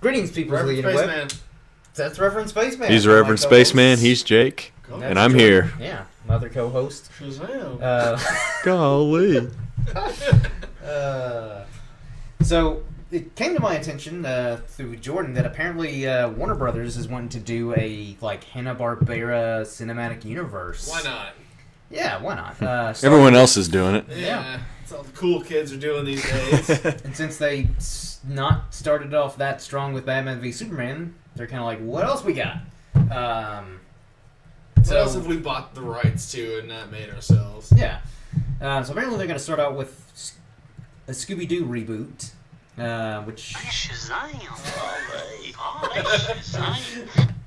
Greetings, people of the Reverend interweb. Spaceman. That's Reverend Spaceman. He's One of my Reverend Spaceman. co-hosts. He's Jake. Cool. And I'm here. Yeah, my other co-host. Shazam. Golly. So it came to my attention through Jordan that apparently Warner Brothers is wanting to do a Hanna Barbera cinematic universe. Why not? Yeah, why not? Everyone else is doing it. Yeah. That's all the cool kids are doing these days. And since they not started off that strong with Batman v Superman, they're kind of like, what else we got? What else have we bought the rights to and not made ourselves? Yeah. So apparently they're going to start out with a Scooby-Doo reboot, which...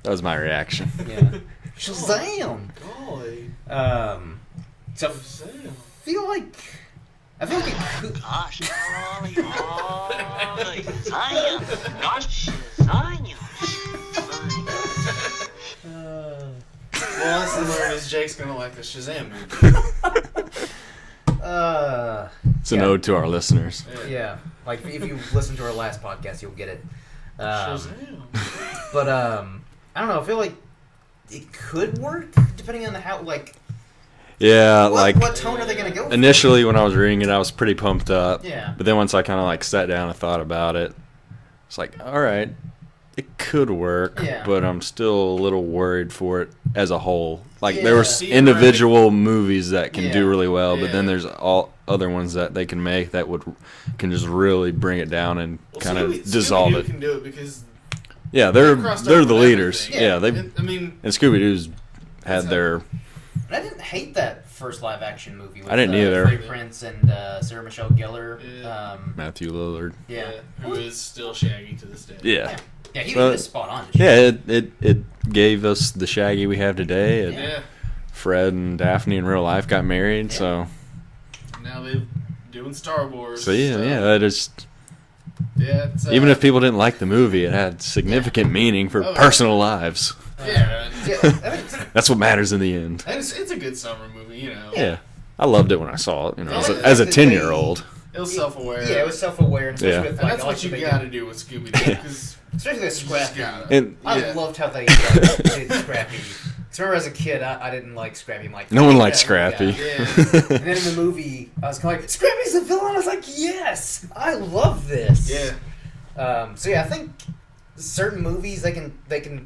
That was my reaction. Yeah. Shazam! Golly. So Shazam. I feel like it could... Well, lesson learned is Jake's gonna like the Shazam movie. It's an ode to our listeners. Yeah. Like, if you listen to our last podcast, you'll get it. Shazam. But, I don't know, I feel like it could work, depending on how, Yeah, what tone are they going to go for? initially when I was reading it, I was pretty pumped up. Yeah. But then once I kind of sat down and thought about it, it's like, all right, it could work, Yeah. but I'm still a little worried for it as a whole. Yeah. There were individual movies that can Yeah. do really well, but then Yeah. there's all other ones that they can make that can just really bring it down and kind of dissolve Scooby-Doo it. can do it because Yeah, they're they're the leaders. Yeah, they I mean, and Scooby-Doo's had their. I didn't hate that first live-action movie with I didn't either. Freddie Prinze and Sarah Michelle Gellar. Yeah. Matthew Lillard. Yeah. who is still Shaggy to this day. Yeah. Yeah, he Well, was spot on. Yeah, it gave us the Shaggy we have today. Yeah. Fred and Daphne in real life got married, so Now they're doing Star Wars. yeah, stuff. that is. Yeah. It's, Even if people didn't like the movie, it had significant meaning for Oh, personal lives. Yeah. Yeah, I mean, That's what matters in the end. And it's a good summer movie, you know. Yeah, I loved it when I saw it. I like the As a fact that 10-year-old. It was self-aware. yeah, it was self-aware, and especially Yeah. with And that's I like what you that they got to did- do with Scooby-Doo, because especially with Scrappy. And I Yeah. loved how they did Scrappy. Because remember, as a kid, I didn't like Scrappy. I'm like, no one yeah, liked Scrappy. Yeah. And then in the movie, I was kind of like, Scrappy's the villain. I was like, yes, I love this. Yeah. So yeah, I think certain movies they can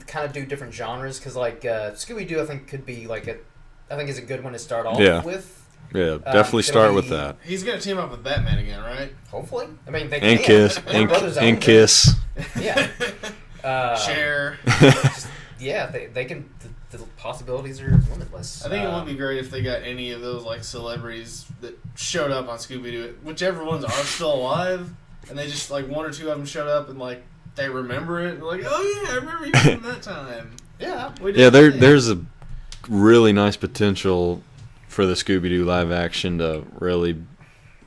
kind of do different genres because Scooby Doo I think could be I think is a good one to start off Yeah. with. Yeah, definitely start with it'll that. He's going to team up with Batman again, right? Hopefully, I mean they And can. Kiss. Warner Brothers owned And it. Kiss. Yeah. Cher. Yeah, they can. The possibilities are limitless. I think it would be great if they got any of those celebrities that showed up on Scooby-Doo, whichever ones are still alive, and they just one or two of them showed up and they remember it. And they're like, oh yeah, I remember you from that time. Yeah. We did Yeah, that. there's a really nice potential for the Scooby-Doo live action to really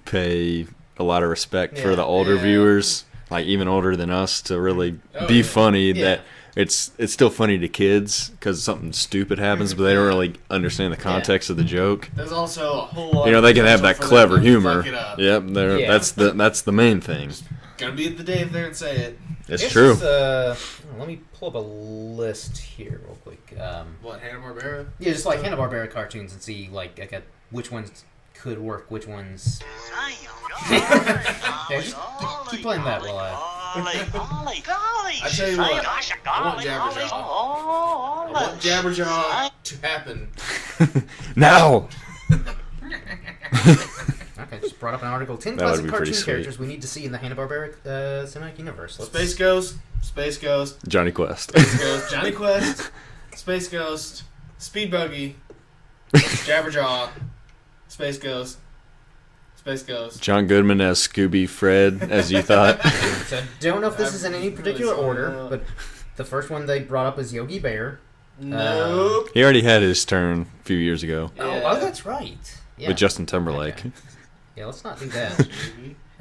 pay a lot of respect for Yeah. the older Yeah. viewers, even older than us, to really Oh, be yeah. funny. Yeah. That it's still funny to kids because something stupid happens, but they don't really understand the context of the joke. There's also a whole lot. They can have that clever Fuck humor. it up. Yep, Yeah. that's the main thing. Gonna be at the Dave there and say it. It's It's true. just, let me pull up a list here real quick. What, Hanna Barbera? Yeah, just Hanna Barbera cartoons and see which ones could work, which ones. Yeah, just keep playing that while I tell you what, I want Jabberjaw. I want Jabberjaw to happen. Now. Okay, just brought up an article. 10 That would classic be cartoon pretty sweet. characters we need to see in the Hanna Barbera cinematic universe. Space Ghost, Space Ghost, Johnny Quest. Space Ghost, Johnny Quest, Space Ghost, Speed Buggy, Jabberjaw, Space Ghost, Space Ghost. John Goodman as Scooby Fred, as you thought. So I don't know if this is in any particular really order, sorry. but the first one they brought up is Yogi Bear. Nope. He already had his turn a few years ago Oh, that's right. Yeah. with Justin Timberlake. Okay. Yeah, let's not do that.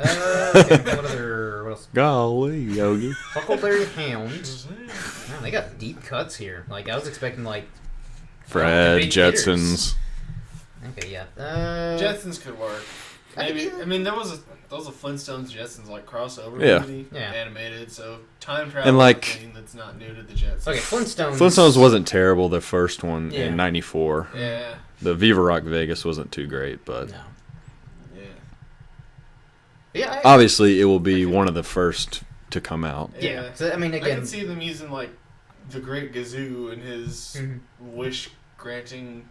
Okay, what else? Golly, Yogi. Huckleberry Hound. Man, they got deep cuts here. I was expecting Fred, big Jetsons. Okay, yeah. Jetsons could work. Maybe. I mean, there was a Flintstones Jetsons like crossover movie, animated. So time travel and like thing that's not new to the Jetsons. Okay, Flintstones. Flintstones wasn't terrible. The first one in '94. Yeah. The Viva Rock Vegas wasn't too great, but No. Yeah. Yeah. obviously it will be one of the first to come out. Yeah. So, I mean, I again. can see them using like the Great Gazoo and his wish granting.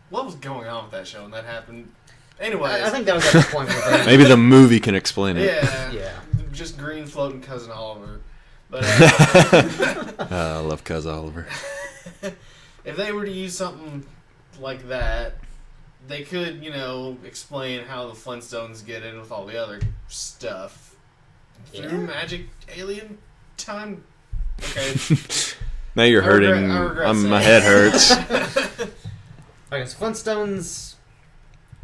What was going on with that show when that happened? Anyway, I think that was at the point where they. Maybe the movie can explain it. Yeah. Yeah. Just green floating cousin Oliver. But I love Cuz Oliver. if they were to use something like that, they could, explain how the Flintstones get in with all the other stuff through magic alien time. Okay. Now you're hurting. I regret My saying head hurts. Okay, so Flintstones.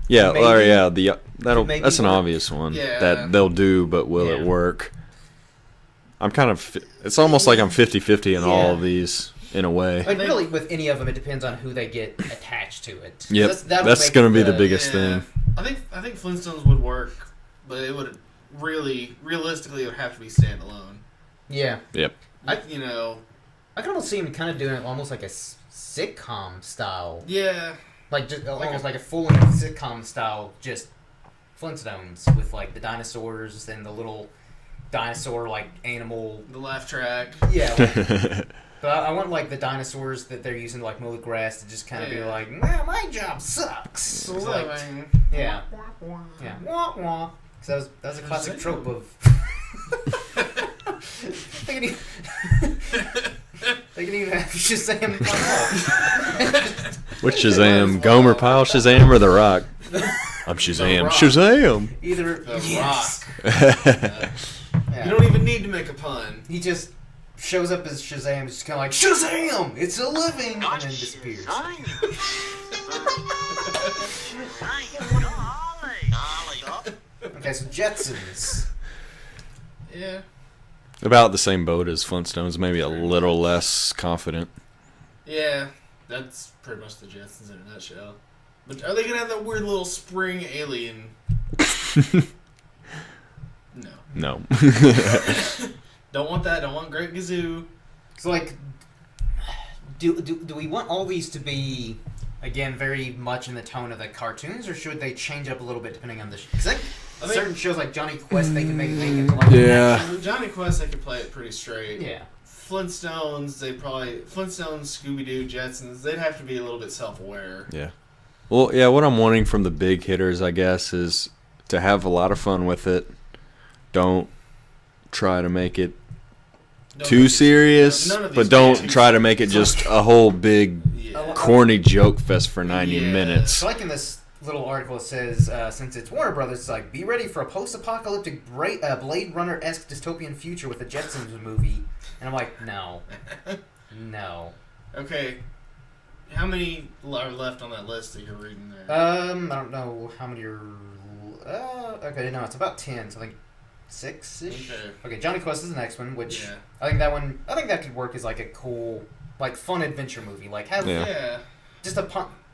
Yeah, Maybe- that's an work. obvious one Yeah. that they'll do, but will it work? It's almost like I'm 50-50 in all of these in a way. Like, really, with any of them, it depends on who they get attached to it. Yep, That would that's make going to be the biggest thing. I think Flintstones would work, but it would realistically it would have to be standalone. Yeah. Yep. I can almost see him kind of doing it almost like a sitcom style. Yeah. Like just almost like a full-length sitcom style, just Flintstones with like the dinosaurs and the little dinosaur like animal. The laugh track. Yeah. But I want like the dinosaurs that they're using to like mow the grass to just kind of be like, nah, my job sucks. So, like, yeah. Yeah. Wah wah. Because that was a classic trope of. They can even have Shazam come up. Which Shazam? Gomer Pyle Shazam or The Rock? I'm Shazam. Rock. Shazam! Either The yes. Rock. Yeah. You don't even need to make a pun. He just shows up as Shazam, just kind of like Shazam! It's a living, and then disappears. Okay, so Jetsons. Yeah. About the same boat as Flintstones, maybe a little less confident. Yeah. That's pretty much the Jetsons in a nutshell. But are they going to have that weird little spring alien? No. No. Don't want that. Don't want Great Gazoo. So, like, do we want all these to be, again, very much in the tone of the cartoons, or should they change up a little bit depending on the... Because certain shows like Johnny Quest, they can make it into like... Yeah. Johnny Quest, they could play it pretty straight. Yeah. Flintstones, Scooby-Doo, Jetsons, they'd have to be a little bit self-aware. Yeah. Well, yeah, what I'm wanting from the big hitters, I guess, is to have a lot of fun with it. Don't try to make it too serious, but don't try to make it just a whole big, corny joke fest for 90 minutes. So, like in this little article, it says, since it's Warner Brothers, it's like, be ready for a post-apocalyptic Blade Runner-esque dystopian future with a Jetsons movie. And I'm like, no. No. Okay. How many are left on that list that you're reading there? I don't know how many are... okay, no, it's about 10, so I think 6-ish? Okay, Johnny Quest is the next one, which I think that could work as like a cool, like fun adventure movie. Like have just a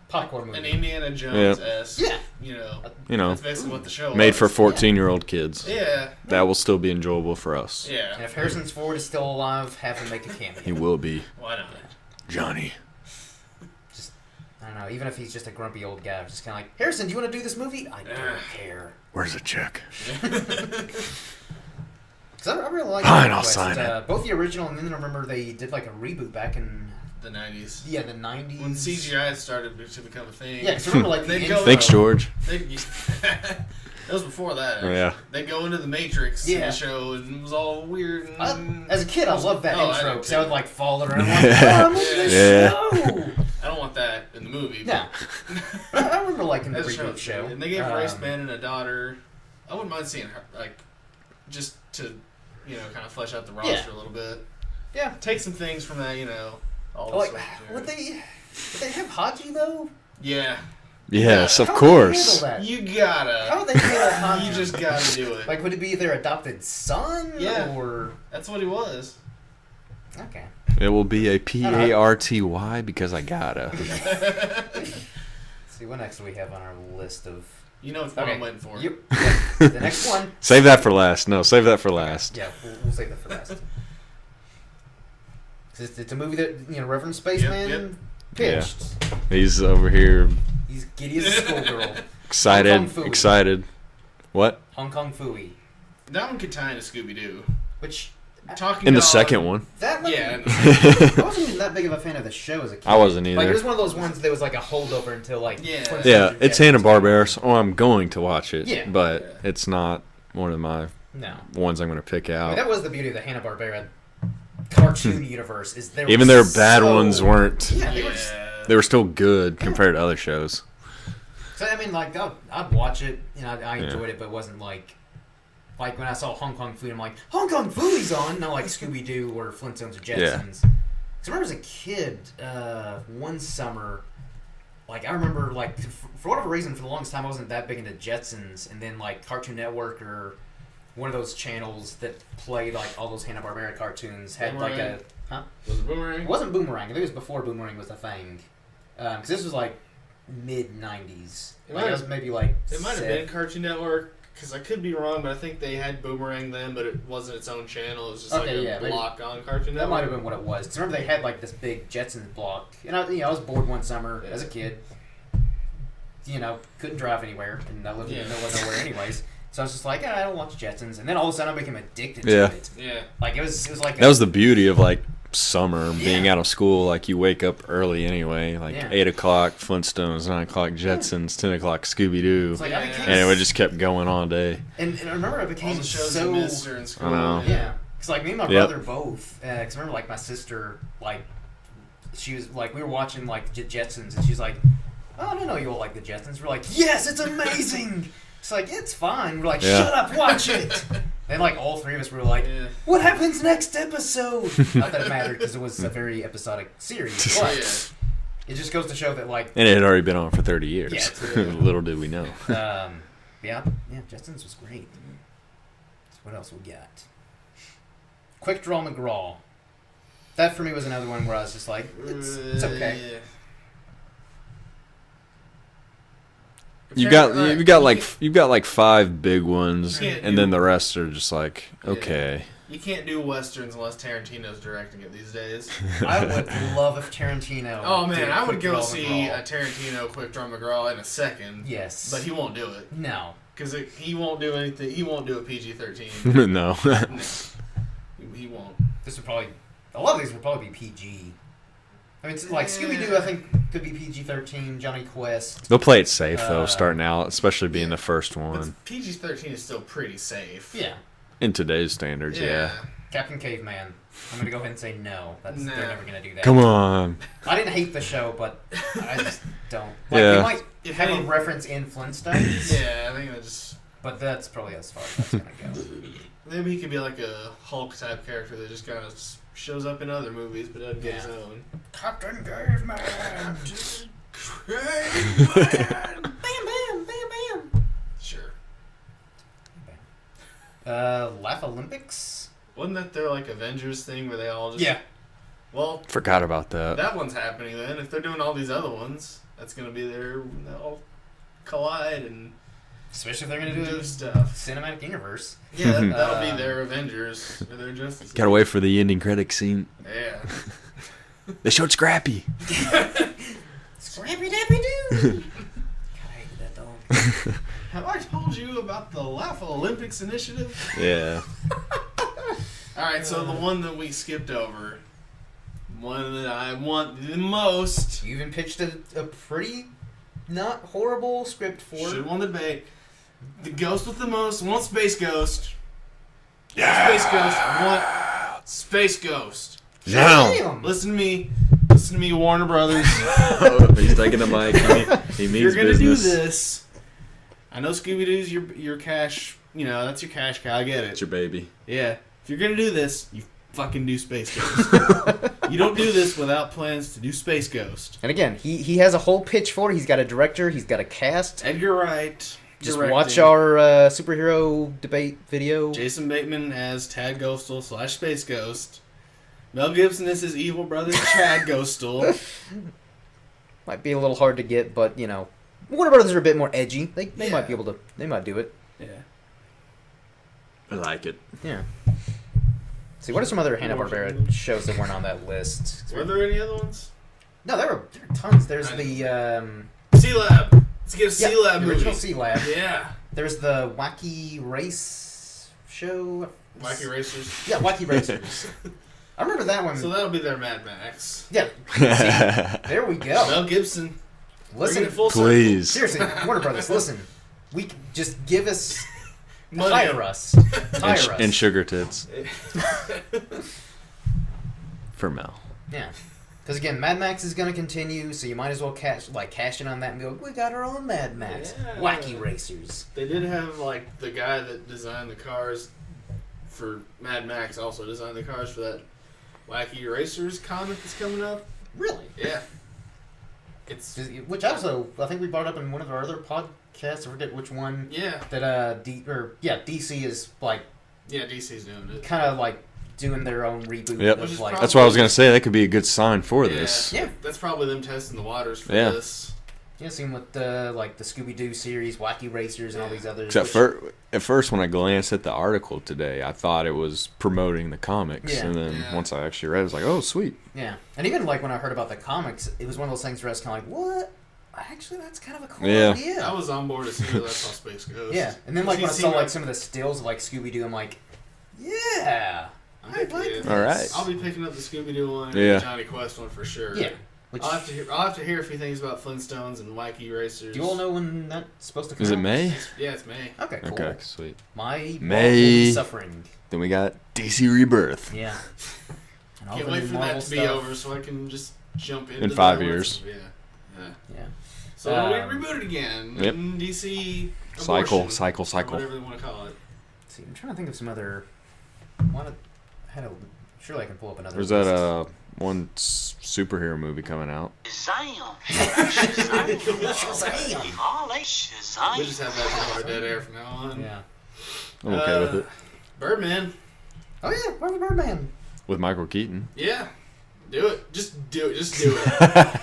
popcorn movie. An Indiana Jones-esque. Yeah. That's basically what the show Made was. for 14-year-old kids. Yeah. That will still be enjoyable for us. Yeah. And if Harrison Ford is still alive, have him make a cameo. He will be. Why not? Johnny. I don't know, even if he's just a grumpy old guy, I'm just kind of like, Harrison, do you want to do this movie? I don't care. Where's the check? Because I really like Fine, Johnny I'll Quest. sign it. Both the original, and then I remember they did like a reboot back in... The 90s. Yeah, the 90s. When CGI started to become a thing. Yeah, because remember like the intro... Thanks, George. That was before that, actually. Yeah. They go into the Matrix in the show, and it was all weird. And as a kid, I loved that intro, because I would like follow it around like, Yeah. I'm in the show! I don't want that in the movie. Yeah. I remember liking the That reboot show. And they gave Race Man and a daughter. I wouldn't mind seeing her, like, just to, kind of flesh out the roster a little bit. Yeah. Take some things from that, all the Like, stuff. would they have Haji, though? Yeah. Yes, of How would course. they handle that? You gotta. How would they handle Haji? You just gotta do it. Like, would it be their adopted son? Yeah. Or... That's what he was. Okay. It will be a PARTY because I gotta. Let's see, what next do we have on our list of You know what I'm waiting for. The next one. Save that for last. No, save that for last. Yeah, we'll save that for last. It's a movie that, Reverend Spaceman pitched. Yeah. He's over here. He's giddy as a schoolgirl. Excited. What? Hong Kong Phooey. That one could tie into Scooby-Oo. Which... In the second one. That one? Yeah. I wasn't even that big of a fan of the show as a kid. I wasn't either. Like, it was one of those ones that was like a holdover until like... Yeah, it's Hanna Barbera, so I'm going to watch it. Yeah. But it's not one of my ones I'm going to pick out. I mean, that was the beauty of the Hanna Barbera cartoon universe. Is there even their bad ones weren't... Yeah, they were still good compared to other shows. So, I mean, like, I'd watch it, I enjoyed it, but it wasn't like when I saw Hong Kong Phooey, I'm like, Hong Kong Phooey's on! Not like Scooby-Doo or Flintstones or Jetsons. Yeah. Because I remember as a kid, one summer, like, I remember, like, for whatever reason, for the longest time, I wasn't that big into Jetsons, and then, like, Cartoon Network or one of those channels that played, like, all those Hanna-Barbera cartoons had, Boomerang. like, a... Huh? Was it Boomerang? It wasn't Boomerang. I think it was before Boomerang was a thing. Because this was, like, mid-90s. Like, it was maybe, like, It might have been Cartoon Network, because I could be wrong, but I think they had Boomerang then, but it wasn't its own channel. It was just a block on Cartoon Network. That might have been what it was. Because remember they had, like, this big Jetsons block. And I was bored one summer as a kid. Couldn't drive anywhere. And I lived in the middle of nowhere anyways. So I was just like, I don't watch Jetsons. And then all of a sudden I became addicted to it. Yeah. Like, it was like... That was the beauty of, like, summer, being out of school. Like, you wake up early anyway. Like, 8 o'clock, Flintstones, 9 o'clock, Jetsons, 10 o'clock, Scooby-Doo. Like, and it would just kept going all day. And I remember I became all the shows so... you missed during school. I know. Yeah. Because, like, me and my brother both... Because I remember, like, my sister, like... She was, like... We were watching, like, Jetsons, and she's like... Oh, I don't know you all like the Jetsons. We're like, yes, it's amazing! It's like, it's fine. We're like, shut up, watch it! And, like, all three of us were like, what happens next episode? Not that it mattered, because it was a very episodic series. But it just goes to show that, like... And it had already been on for 30 years. Yeah, Little did we know. Jetsons was great. So what else we got? Quick Draw McGraw. That, for me, was another one where I was just like, it's okay. Yeah. You've got like 5 big ones, and then the rest are just like, okay. You can't do westerns unless Tarantino's directing it these days. I would love if Tarantino. Oh man, I would go see a Tarantino Quick Draw McGraw in a second. Yes, but he won't do it. No, because he won't do anything. He won't do a PG-13. No, he won't. A lot of these would probably be PG. I mean, it's like Scooby-Doo, I think, could be PG-13, Johnny Quest. They'll play it safe, though, starting out, especially being the first one. But PG-13 is still pretty safe. Yeah. In today's standards, yeah. Captain Caveman. I'm going to go ahead and say no. They're never going to do that. Come on. I didn't hate the show, but I just don't. Like, they might have a reference in Flintstones. Yeah, I think that just... But that's probably as far as that's going to go. Maybe he could be like a Hulk-type character that just kind of shows up in other movies, but doesn't get his own. Captain Caveman! Caveman! Bam, bam, bam, bam! Sure. Laugh Olympics? Wasn't that their, like, Avengers thing where they all just... Yeah. Well... Forgot about that. That one's happening then. If they're doing all these other ones, that's going to be they'll all collide and... Especially if they're going to do stuff. Cinematic universe. Yeah, that'll be their Avengers or their Justice League. Gotta wait for the ending credit scene. Yeah. They showed Scrappy. Scrappy Dappy Doo! God, I hated that dog. Have I told you about the Laugh Olympics initiative? Yeah. Alright, so the one that we skipped over, one that I want the most. You even pitched a pretty not horrible script for. Should have won the debate. The ghost with the most. I want Space Ghost. Yeah. Space Ghost. I want Space Ghost. Now. Listen to me, Warner Brothers. He's taking the mic. He means you're gonna business. do this. I know Scooby-Doo's your cash. That's your cash cow. I get it. It's your baby. Yeah. If you're gonna do this, you fucking do Space Ghost. You don't do this without plans to do Space Ghost. And again, he has a whole pitch for it. He's got a director. He's got a cast. Edgar Wright. Just directing. watch our superhero debate video. Jason Bateman as Tad Ghostal / Space Ghost. Mel Gibson is his evil brother Chad Ghostal. Might be a little hard to get, but Warner Brothers are a bit more edgy. They might be able to. They might do it. Yeah. I like it. Yeah. See, what are some other Hanna-Barbera shows that weren't on that list? Were there any other ones? No, there were tons. There's the SEALAB. Let's get a SEALAB movie. Original SEALAB. Yeah. There's the Wacky Race show. Wacky Racers. Yeah, Wacky Racers. I remember that one. So that'll be their Mad Max. Yeah. See, there we go. Mel Gibson. Listen, please. Seriously, Warner Brothers, listen. We just give us... Money. Hire us. And sugar tits. For Mel. Yeah. Because again, Mad Max is going to continue, so you might as well cash in on that and go, we got our own Mad Max. Yeah. Wacky Racers. They did have, like, the guy that designed the cars for Mad Max also designed the cars for that Wacky Racers comic that's coming up. Really? Yeah. Which also, I think we brought up in one of our other podcasts, I forget which one. Yeah. That, DC is, like... Yeah, DC's doing it. Kind of, like, doing their own reboot. Yep. Of, like, that's what I was going to say. That could be a good sign for this. Yeah. That's probably them testing the waters for this. Yeah, same with the Scooby-Doo series, Wacky Racers, and all these others. Except at first, when I glanced at the article today, I thought it was promoting the comics. Yeah. And then once I actually read it, I was like, oh, sweet. Yeah. And even, like, when I heard about the comics, it was one of those things where I was kind of like, what? Actually, that's kind of a cool idea. I was on board as soon as I saw Space Ghost. Yeah. And then, like, when I saw, like, some of the stills of, like, Scooby-Doo, I'm like, yeah. I like this. All right. I'll be picking up the Scooby-Doo one and the Johnny Quest one for sure. Yeah. I'll have to hear a few things about Flintstones and Wacky Racers. Do you all know when that's supposed to come out? Is it May? It's May. Okay, cool. Okay, sweet. My May suffering. Then we got DC Rebirth. Yeah. Can't wait for that to be over so I can just jump into in 5 years. Yeah. So we rebooted again. Yep. DC Cycle. Whatever they want to call it. See, I'm trying to think of some other. Surely I can pull up another. There's that one superhero movie coming out. Shazam! We just have that for our dead air from now on. Yeah. I'm okay with it. Birdman. Oh yeah, where's Birdman? With Michael Keaton. Yeah. Do it. Just do it. Just do it.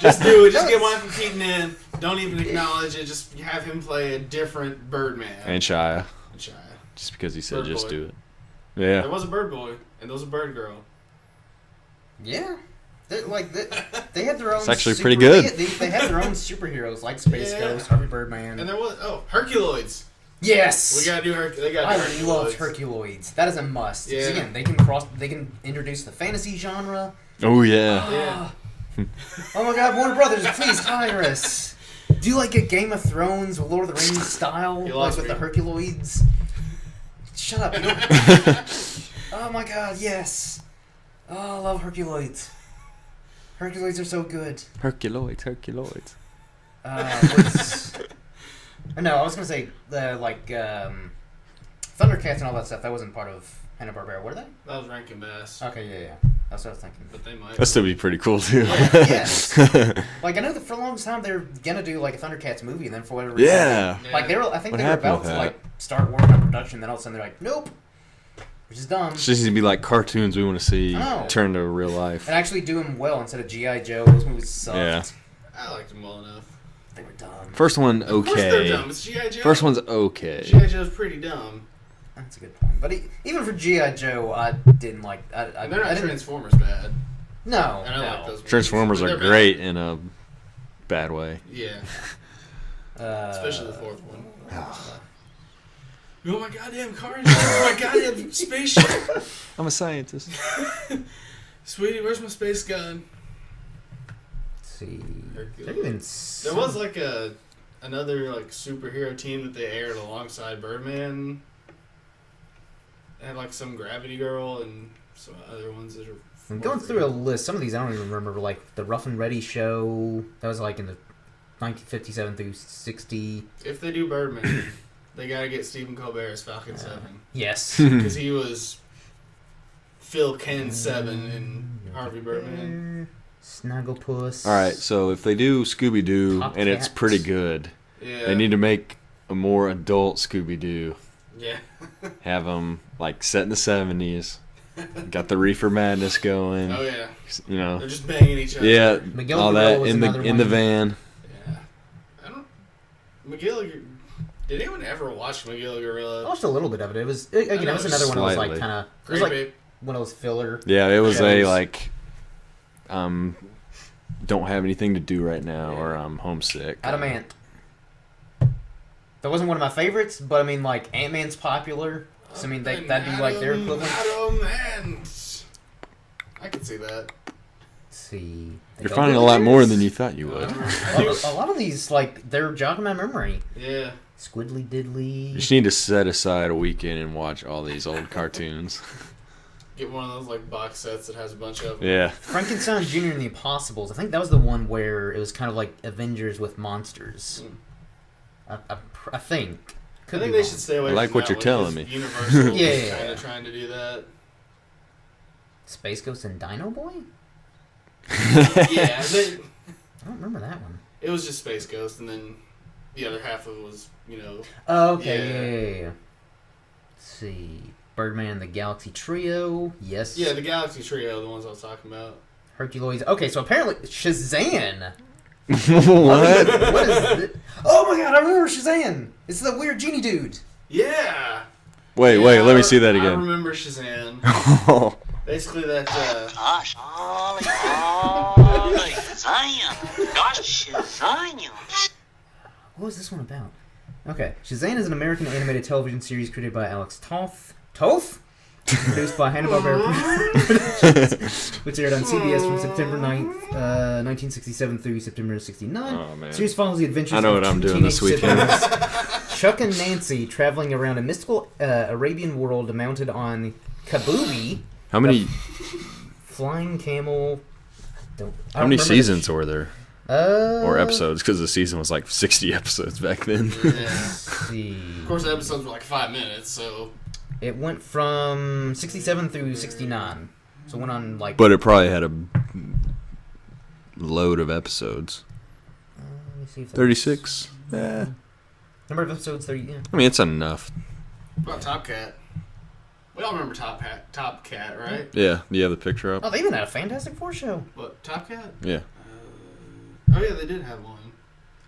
Just do it. Just get Michael Keaton in. Don't even acknowledge it. Just have him play a different Birdman. And Shia. And Shia. Just because he said Bird just boy. do it. Yeah. There was a bird boy, and there was a bird girl. Yeah. They had their own. It's actually pretty good. They had their own superheroes like Space Ghost, Harvey Birdman. And there was Herculoids. Yes. We gotta do Herculoids. I love Herculoids. That is a must. Yeah. Again, they can introduce the fantasy genre. Oh yeah. Oh my God, Warner Brothers, please hire us. Do like a Game of Thrones or Lord of the Rings style, like with the Herculoids. Shut up. Oh my God, yes. Oh, I love Herculoids. Herculoids are so good. Herculoids. No, I was gonna say Thundercats and all that stuff. That wasn't part of Hanna-Barbera, were they? That was Rankin Bass. Okay, yeah. That's what I was thinking. But they might. That'd still be pretty cool too. Yes. Like I know that for a long time they were gonna do like a Thundercats movie, and then for whatever reason, like I think they were about to like start working on production. Then all of a sudden they're like, nope, which is dumb. It's just to be like cartoons we want to see turn to real life. And actually do them well instead of G.I. Joe. Those movies sucked. Yeah. I liked them well enough. They were dumb. First one okay. Of course they're dumb. It's G.I. Joe. First one's okay. G.I. Joe's pretty dumb. That's a good point. But even for G.I. Joe, I didn't like. They're not Transformers bad. No. And I like those movies. Transformers are great in a bad way. Yeah. Especially the fourth one. Oh my goddamn car engine! Oh my goddamn spaceship! I'm a scientist. Sweetie, where's my space gun? Let's see. There was like another like superhero team that they aired alongside Birdman. They had like some Gravity Girl and some other ones that are. I'm going through a list. Some of these I don't even remember. Like the Rough and Ready show. That was like in the 1957 through 60. If they do Birdman, they gotta get Stephen Colbert as Falcon 7. Yes. Because he was Phil Ken 7 in Harvey Birdman. Snagglepuss. All right, so if they do Scooby-Doo and it's pretty good, they need to make a more adult Scooby-Doo. Yeah. Have them like set in the 70s. Got the Reefer Madness going. Oh yeah. You know. They're just banging each other. Yeah. Miguel all Guerrero that was in the one. van. Yeah. McGilligan. Did anyone ever watch McGill Gorilla? I watched a little bit of it. It was again. It was another one that was like kind of. It was like one of those filler. Yeah, it was a like. Don't have anything to do right now, or I'm homesick. Adamant. That wasn't one of my favorites, but I mean, like Ant-Man's popular, so I mean that'd be like their equivalent. Adamant. I could see that. Let's see. You're finding a lot more than you thought you would. A lot of these, like, they're jogging my memory. Yeah. Squiddly diddly. You just need to set aside a weekend and watch all these old cartoons. Get one of those like box sets that has a bunch of them. Yeah. Frankenstein Jr. and the Impossibles. I think that was the one where it was kind of like Avengers with monsters. I think. I think they should stay away from like what that you're telling me. Universal yeah. kind of trying to do that. Space Ghost and Dino Boy? Yeah. I don't remember that one. It was just Space Ghost, and then the other half of it was, Oh, okay, yeah. Let's see. Birdman and the Galaxy Trio. Yes. Yeah, the Galaxy Trio, the ones I was talking about. Herculoids. Okay, so apparently Shazam. What? What is it? Oh my god, I remember Shazam. It's the weird genie dude. Yeah. Wait, let me see that again. I remember Shazam. Basically that, Gosh. What was this one about? Okay. Shazam is an American animated television series created by Alex Toth? Produced by Hanna Barbera Productions, which aired on CBS from September 9th, 1967 through September 69. Oh, man. The series follows the adventures I know of what I'm two doing this teenage weekend. siblings, Chuck and Nancy, traveling around a mystical Arabian world mounted on Kabubi. How many Flying camel. How many seasons were there? Or Or episodes, because the season was like 60 episodes back then. yeah. See. Of course, the episodes were like 5 minutes, so... It went from 67 through 69. So it went on like... But it probably had a load of episodes. let me see if 36? Yeah. Number of episodes, 30, yeah. I mean, it's enough. What about Top Cat? We all remember Top Cat, right? Yeah. Do you have the picture up? Oh, they even had a Fantastic Four show. What, Top Cat? Yeah. Oh, yeah, they did have one.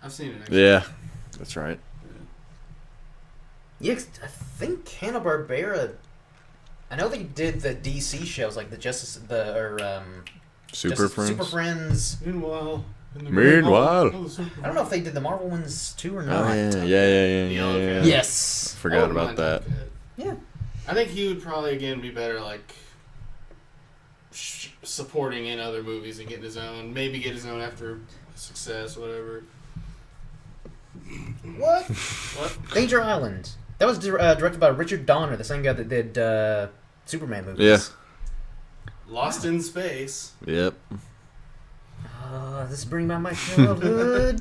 I've seen it, actually. Yeah. That's right. Yeah, 'cause I think Hanna Barbera. I know they did the DC shows like Super Friends? Super Friends. Meanwhile. Meanwhile. I don't know if they did the Marvel ones too or Oh, not. yeah. Yes. Forgot about that. Yeah. I think he would probably, again, be better, like, supporting in other movies and getting his own. Maybe get his own after success, whatever. What? Danger Island. That was directed by Richard Donner, the same guy that did Superman movies. Yeah. Lost in Space. Yep. This is bringing back my childhood.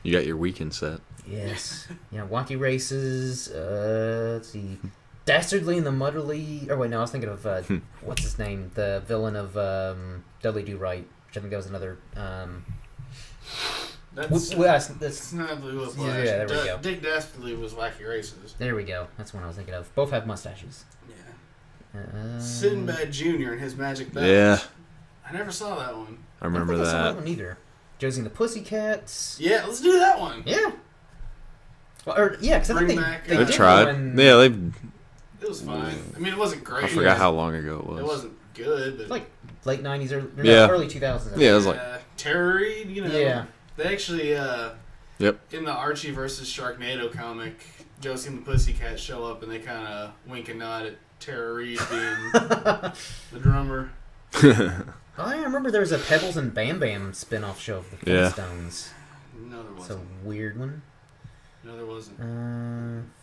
You got your weekend set. Yes. Yeah, Wacky Races. Let's see. Dastardly and the Mutterly. Or wait, no, I was thinking of what's his name? The villain of Dudley Do Right, which I think that was another. That's not Blue Whiplash. Yeah, there we go. Dick Dastardly was Wacky Races. There we go. That's one I was thinking of. Both have mustaches. Yeah. Sinbad Jr. and his Magic Belt. Yeah. I never saw that one. I remember I don't think I saw that. that one either. Josie and the Pussycats. Yeah, let's do that one. Yeah. Well, because I think Bring back, they I did tried. one- Yeah, It was fine. I mean, it wasn't great. I forgot how long ago it was. It wasn't good, but... like late 90s, Yeah. early 2000s. Yeah, it was like... Tara Reid, Yeah. They actually, Yep. in the Archie versus Sharknado comic, Josie and the Pussycats show up and they kind of wink and nod at Tara Reid being the drummer. I remember there was a Pebbles and Bam Bam spin-off show of the Yeah. Flintstones. No, there It's a wasn't. weird one. No, there wasn't.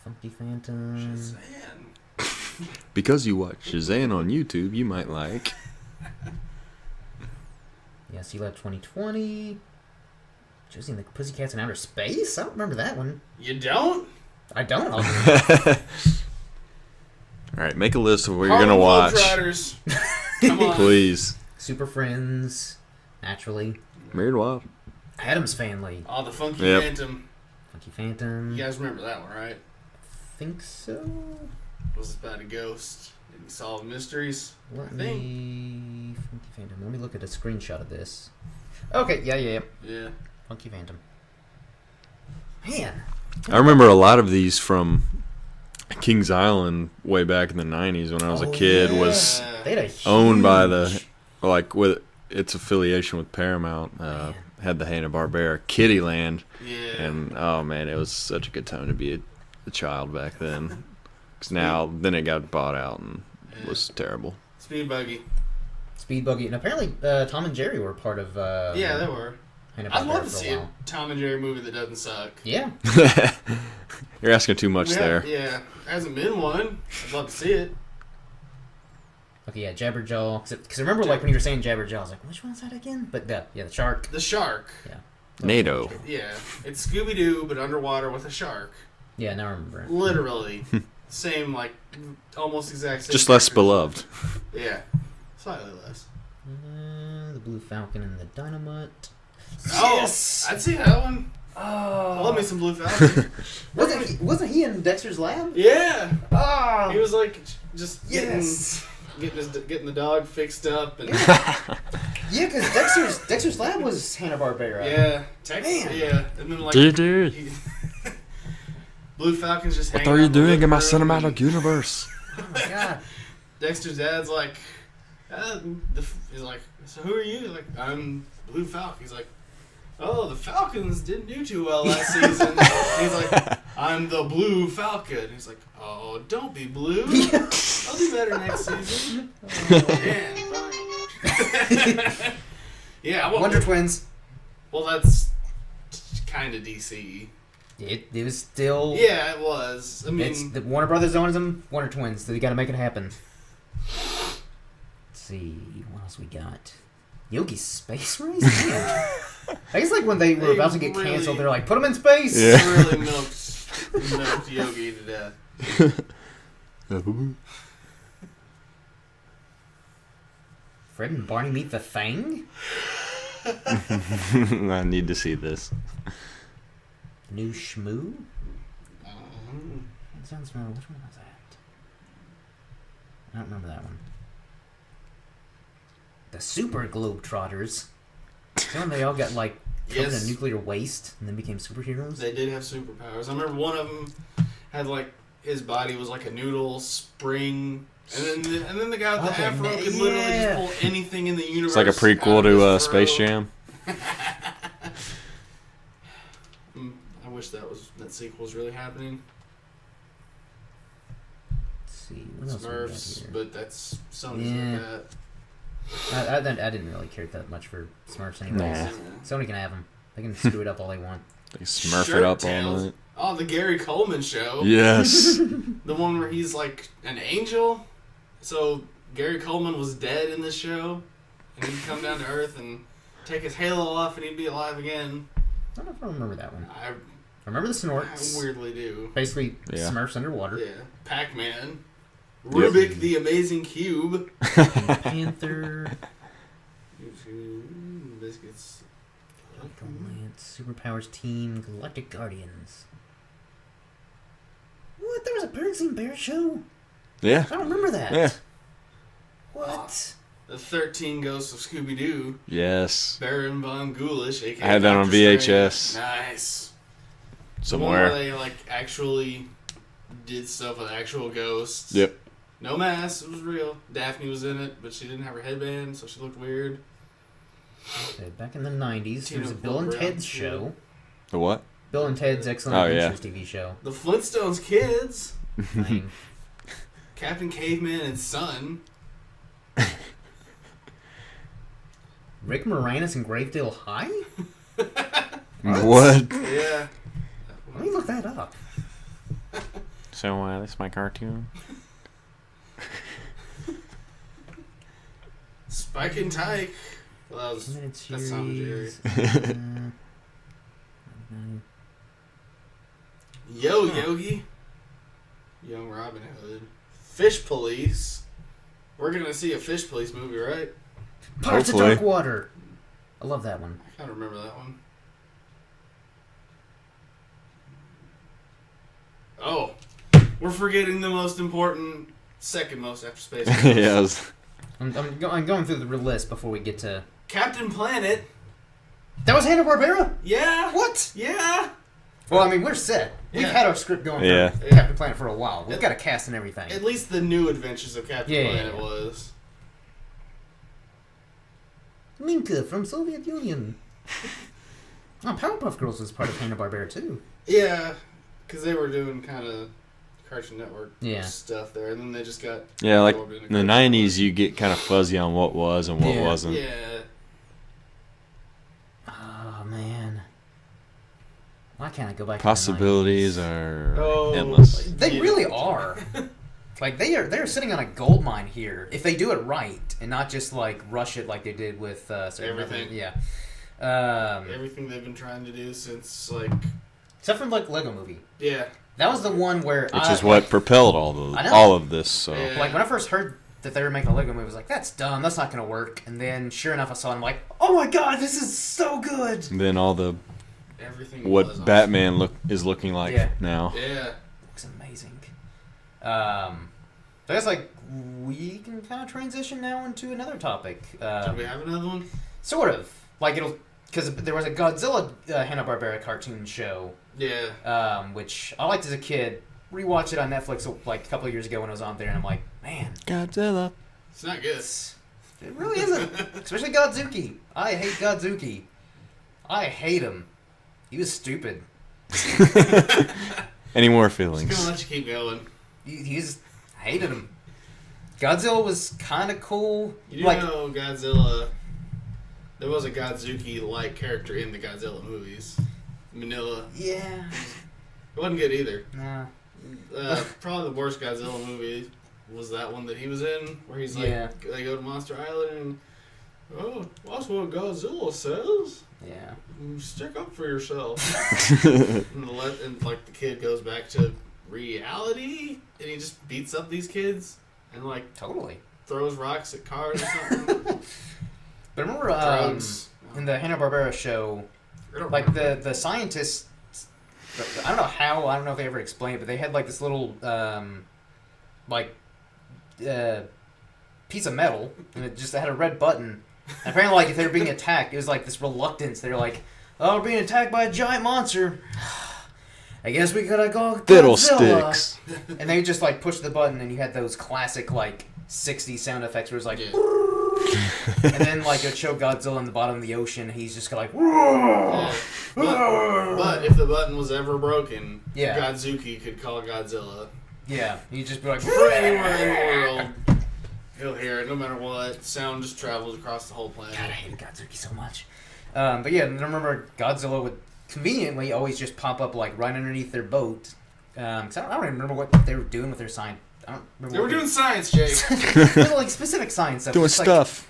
Funky Phantom. Shazam. Because you watch Shazam on YouTube, you might like... Yeah, SEALAB 2020. Josie and the Pussycats in Outer Space? I don't remember that one. You don't? I don't. I'll Alright, make a list of what you're going to watch. Globetrotters. Come on. Please. Super Friends. Naturally. Married Wild. Adam's Family. Oh, the Funky Yep. Phantom. Funky Phantom. You guys remember that one, right? Think so. Was about a ghost and he solved mysteries. Let I think. me... Funky Phantom. Let me look at a screenshot of this. Okay, yeah. Yeah. Funky Phantom. Man. I remember a lot of these from Kings Island way back in the 90s when I was a kid. Yeah. Was They had a owned by huge- with its affiliation with Paramount. Had the Hanna Barbera Kittyland. Yeah. And oh man, it was such a good time to be a child back then. 'Cause then it got bought out and was terrible. Speed Buggy. Speed Buggy, and apparently Tom and Jerry were part of. Yeah, they were. Hanna-Barbera I'd love to for see a Tom and Jerry movie that doesn't suck. Yeah. You're asking too much there. Yeah, hasn't been one. I'd love to see it. Okay, yeah, Jabberjaw. Because I remember, like, when you were saying Jabberjaw, I was like, which one's that again? But the shark. The shark. Yeah. NATO. Yeah, it's Scooby Doo but underwater with a shark. Yeah, now I remember it. Literally, same like almost exact same. Just less characters. beloved. Yeah, slightly less. The Blue Falcon and the Dynamite. Oh, Yes! I'd see that one. Oh. Love me some Blue Falcon. Wasn't he in Dexter's Lab? Yeah, Oh. he was like just Yes. getting the dog fixed up and Yeah, because Dexter's Lab was Hanna-Barbera. yeah, Man. yeah, and then like Dude. Blue Falcon's just. What hanging are out you in the doing living in my room, cinematic and universe? Oh my god. Dexter's dad's like, he's like, so who are you? He's like, I'm Blue Falcon. He's like, oh, the Falcons didn't do too well last season. He's like, I'm the Blue Falcon. He's like, oh, don't be blue. I'll do better next season. Man. Yeah, well, Wonder Twins. well, that's kind of DC. It was still. Yeah, it was. I mean, It's the Warner Brothers owns them. Wonder Twins. So you got to make it happen. Let's see what else we got. Yogi's Space Race. Man. I guess like when they were about to get really- canceled, they're like, put them in space. Yeah. really milked Yogi to death. Fred and Barney meet the Thing. I need to see this. New Shmoo. That sounds familiar. Which one was that? I don't remember that one. The Super Globetrotters. When they all got like covered in nuclear waste and then became superheroes. They did have superpowers. I remember one of them had like his body was like a noodle spring, and then the guy with the afro could literally just pull anything in the universe. It's like a prequel to Space Jam. I wish that sequel was really happening. Let's see what else we got Smurfs, here. but that's Sony's Yeah. like that. I didn't really care that much for Smurfs anyways. Nah. Sony can have them. They can screw it up all they want. They smurf Shirt it up tails. on it. Oh, the Gary Coleman show. Yes. The one where he's like an angel. So Gary Coleman was dead in this show, and he'd come down to Earth and take his halo off, and he'd be alive again. I don't know if I remember that one. I remember the Snorts. I weirdly do. Basically, Yeah. Smurfs underwater. Yeah, Pac-Man, Rubik the Amazing Cube, Panther, Biscuits. Lance, Superpowers Team, Galactic Guardians. What? There was a Berenstain Bears show? Yeah. I don't remember that. Yeah. What? The 13 Ghosts of Scooby-Doo. Yes. Baron Von Ghoulish, aka I had that on Dr. VHS. Strange. Nice. Somewhere. The one where they like actually did stuff with actual ghosts. Yep. No mask, it was real. Daphne was in it, but she didn't have her headband, so she looked weird. Okay, back in the 90s, there was a Tina Bill and Brown, Ted's too. show. The what? Bill and Ted's Excellent Oh, yeah. Adventures TV show. The Flintstones kids, Fine. Captain Caveman and Son. Rick Moranis and Gravedale High? What? Yeah. Let me look that up. So, that's my cartoon. Spike and Tyke. Well, that Limited that's Tom and Jerry. series. Yo Yogi. Young Robin Hood. Fish Police. We're gonna see a Fish Police movie, right? Pirates of Hopefully. Dark Water. I love that one. I kind of remember that one. Oh, we're forgetting the most important, second most after Space. Yeah. it was- I'm going through the list before we get to... Captain Planet. That was Hanna-Barbera? Yeah. What? Yeah. Well, I mean, we're set. We've had our script going for Captain Planet for a while. We've got a cast and everything. At least the new Adventures of Captain Planet was. Minka from Soviet Union. Oh, Powerpuff Girls was part of Hanna Barbera too. Yeah, because they were doing kind of Cartoon Network stuff there, and then they just got like in the '90s, you get kind of fuzzy on what was and what wasn't. Yeah. Oh man, why can't I go back? Possibilities are endless. They really are. Like they're sitting on a gold mine here if they do it right and not just like rush it like they did with everything. Yeah. Everything they've been trying to do since like, except for like Lego Movie. Yeah. That was the one where which is what propelled all of this. So like when I first heard that they were making a Lego Movie, I was like, that's dumb. That's not gonna work. And then sure enough, I saw it. I'm like, oh my god, this is so good. And then all the everything Batman is looking like now. Yeah. Looks amazing. So I guess like we can kind of transition now into another topic. Do we have another one? Sort of. Like it'll because there was a Godzilla Hanna-Barbera cartoon show. Yeah. Which I liked as a kid. Rewatched it on Netflix like a couple of years ago when it was on there, and I'm like, man, Godzilla. It's not good. It really isn't. Especially Godzuki. I hate Godzuki. I hate him. He was stupid. Any more feelings? Just gonna let you keep going. I hated him. Godzilla was kind of cool. You do know Godzilla. There was a Godzuki-like character in the Godzilla movies. Manila. Yeah. It wasn't good either. Nah. Probably the worst Godzilla movie was that one that he was in, where he's like, they go to Monster Island and, that's what Godzilla says. Yeah. Stick up for yourself. and like the kid goes back to reality, and he just beats up these kids, and like totally throws rocks at cars or something. But I remember in the Hanna-Barbera show, like the scientists, I don't know if they ever explained it, but they had like this little piece of metal, and it just had a red button. And apparently, like if they were being attacked, it was like this reluctance. They're like, "Oh, we're being attacked by a giant monster. I guess we gotta go Fiddlesticks." And they just like push the button, and you had those classic like 60s sound effects where it's like, and then like it'd show Godzilla in the bottom of the ocean. And he's just like, but if the button was ever broken, Yeah. Godzuki could call Godzilla. yeah, he'd just be like, For anywhere in the world, he'll hear it no matter what. Sound just travels across the whole planet. God, I hated Godzuki so much. But yeah, and I remember Godzilla would conveniently always just pop up like right underneath their boat. Cause I don't even remember what they were doing with their sign. I don't remember. They were doing science, Jake. like specific science stuff. Doing just, stuff.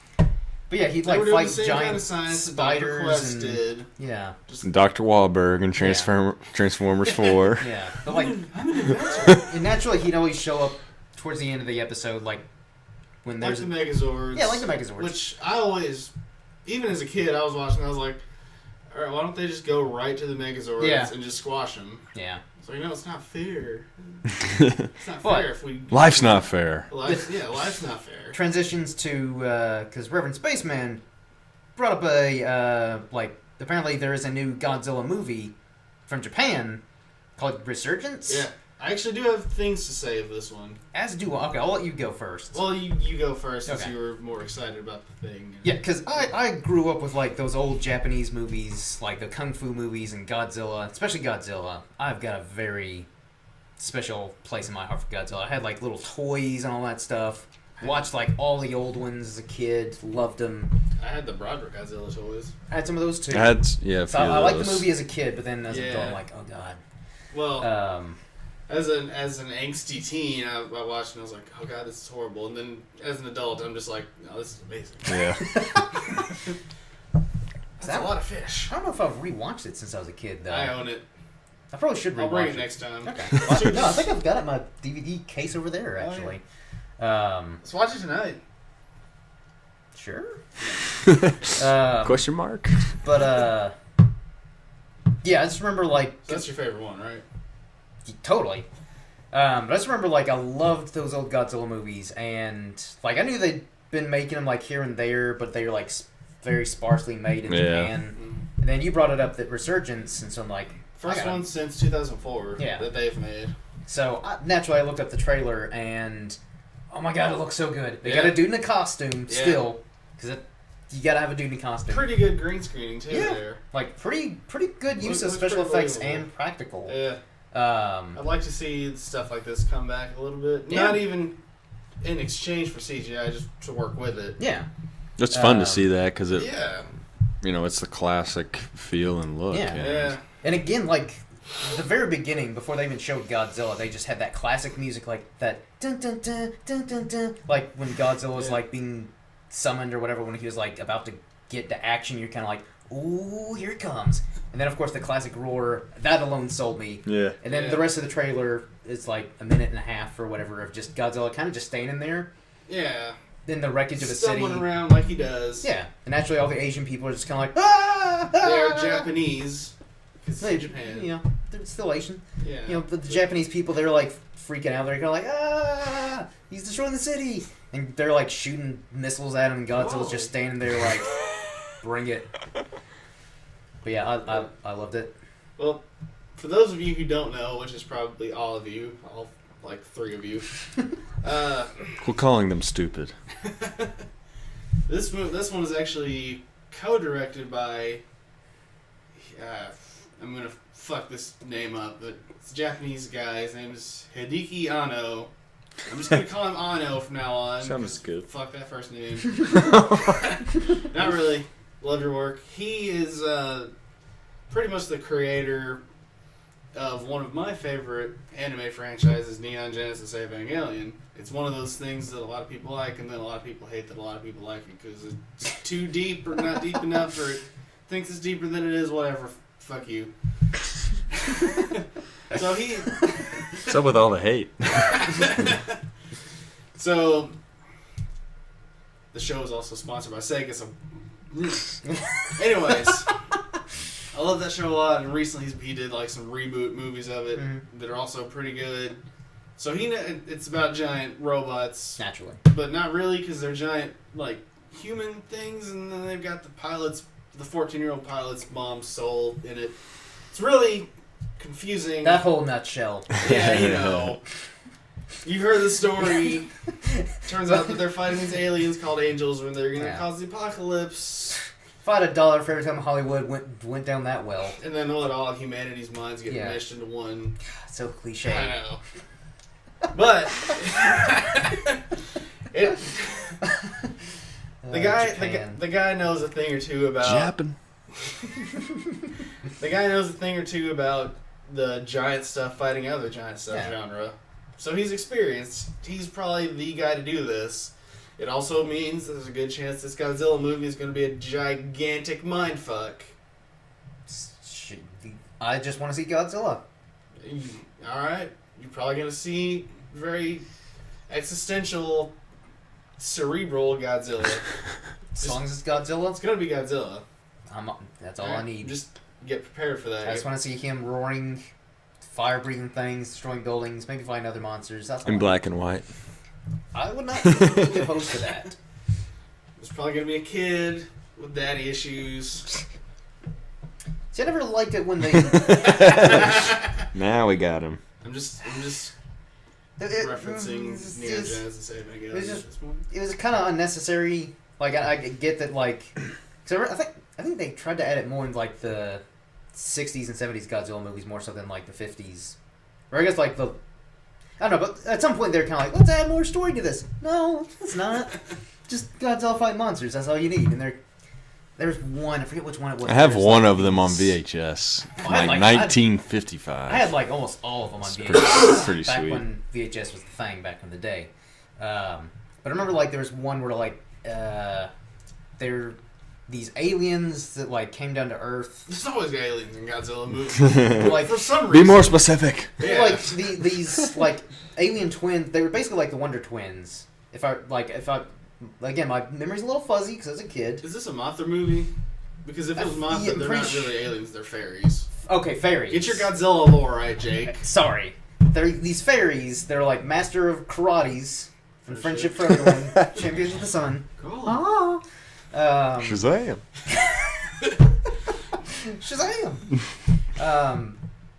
But yeah, he'd like fight giant kind of science spiders and did. yeah. Dr. Wahlberg and Transformers 4. Yeah, but like, and naturally he'd always show up towards the end of the episode, like when there's the Megazords. Yeah, like the Megazords. Which I always, even as a kid, I was watching. I was like, all right, why don't they just go right to the Megazords and just squash them? Yeah. So it's not fair. It's not fair if we. Life's not fair. Life's not fair. Transitions to because Reverend Spaceman brought up a apparently there is a new Godzilla movie from Japan called Resurgence. Yeah, I actually do have things to say of this one. As do I. Okay, I'll let you go first. Well, you go first since you were more excited about the thing. Yeah, because I grew up with like those old Japanese movies, like the Kung Fu movies and Godzilla, especially Godzilla. I've got a very special place in my heart for Godzilla. I had like little toys and all that stuff. Watched like all the old ones as a kid. Loved them. I had the Broderick Godzilla toys. I had some of those too. So I liked the movie as a kid, but then as an adult, I'm like, oh god. Well, as an angsty teen, I watched and I was like, oh god, this is horrible. And then as an adult, I'm just like, no, this is amazing. Yeah. That's a lot of fish. I don't know if I've rewatched it since I was a kid though. I own it. I probably should rewatch it. I'll bring it next time. Okay. Well, no, I think I've got it in my DVD case over there actually. Let's watch it tonight. Sure. Question mark. But yeah, I just remember like so that's your favorite one, right? Totally. But I just remember like I loved those old Godzilla movies, and like I knew they'd been making them like here and there, but they were like very sparsely made in Japan. And then you brought it up that Resurgence, and so I'm like, First one since 2004 that they've made. So, naturally, I looked up the trailer, and oh my god, it looks so good. They got a dude in a costume, still, because you gotta have a dude in a costume. Pretty good green screening, too, there. Like, pretty good use of special effects and practical. Yeah. I'd like to see stuff like this come back a little bit. Yeah. Not even in exchange for CGI, just to work with it. Yeah. It's fun to see that, because it, it's the classic feel and look. Yeah. And again, like, the very beginning, before they even showed Godzilla, they just had that classic music, like that dun dun dun dun dun dun, like when Godzilla was like being summoned or whatever. When he was like about to get to action, you're kind of like, "Ooh, here it comes!" And then of course the classic roar. That alone sold me. Yeah. And then the rest of the trailer is like a minute and a half or whatever of just Godzilla kind of just standing there. Yeah. In the wreckage of a city. Stumbling around like he does. Yeah. And naturally, all the Asian people are just kind of like, ah! They're Japanese. Because it's Japan. You know, they're still Asian. Yeah. You know, the Japanese people, they're like freaking out. They're kind of like, ah! He's destroying the city! And they're like shooting missiles at him, and Godzilla's just standing there like, bring it. But yeah, I loved it. Well, for those of you who don't know, which is probably all of you, all like 3 of you, we're calling them stupid. This one is actually co-directed by. I'm gonna fuck this name up, but it's a Japanese guy. His name is Hideki Anno. I'm just gonna call him Anno from now on. Sounds good. Fuck that first name. Not really. Love your work. He is pretty much the creator of one of my favorite anime franchises, Neon Genesis Evangelion. It's one of those things that a lot of people like, and then a lot of people hate that a lot of people like it because it's too deep or not deep enough, or it thinks it's deeper than it is. Whatever. Fuck you. So he. What's up with all the hate? So the show is also sponsored by Sega. So, anyways, I love that show a lot, and recently he did like some reboot movies of it that are also pretty good. So it's about giant robots, naturally, but not really because they're giant like human things, and then they've got the pilots. The 14-year-old pilot's mom's soul in it. It's really confusing. That whole nutshell. Yeah, you know. You've heard the story. Turns out that they're fighting these aliens called angels when they're going to cause the apocalypse. If I had $1 for every time Hollywood went down that well. And then all of humanity's minds get meshed into one. So cliche. I know. But the guy knows a thing or two about Japan. The guy knows a thing or two about the giant stuff fighting other giant stuff genre. So he's experienced. He's probably the guy to do this. It also means there's a good chance this Godzilla movie is going to be a gigantic mindfuck. I just want to see Godzilla. Alright. You're probably going to see very existential, cerebral Godzilla. As long as it's Godzilla? It's going to be Godzilla. That's all I need. Just get prepared for that. I just want to see him roaring, fire-breathing things, destroying buildings, maybe fighting other monsters. That's in black and white. I would not be opposed to that. There's probably going to be a kid with daddy issues. See, I never liked it when they... Now we got him. I'm just referencing Neon Genesis Evangelion. It was kind of unnecessary. Like, I get that, like... So I think they tried to add it more in, like, the 60s and 70s Godzilla movies more so than, like, the 50s. Or I guess, like, the... I don't know, but at some point they're kind of like, let's add more story to this. No, it's not. Just Godzilla fight monsters. That's all you need. And there's one. I forget which one it was. I have one of them on VHS. Like 1955. I had like almost all of them on VHS. Pretty back sweet. when VHS was the thing back in the day. But I remember like there was one where like they're these aliens that like came down to Earth. There's always aliens in Godzilla movies. Like for some reason. Be more specific. Yeah. Like these like alien twins. They were basically like the Wonder Twins. If I again, my memory's a little fuzzy because I was a kid. Is this a Mothra movie? Because if it was Mothra, they're not really aliens. They're fairies. Okay, fairies. Get your Godzilla lore right, Jake. Sorry. They're these fairies. They're like master of karates from Friendship for Everyone, Champions of the Sun. Cool. Shazam. Shazam.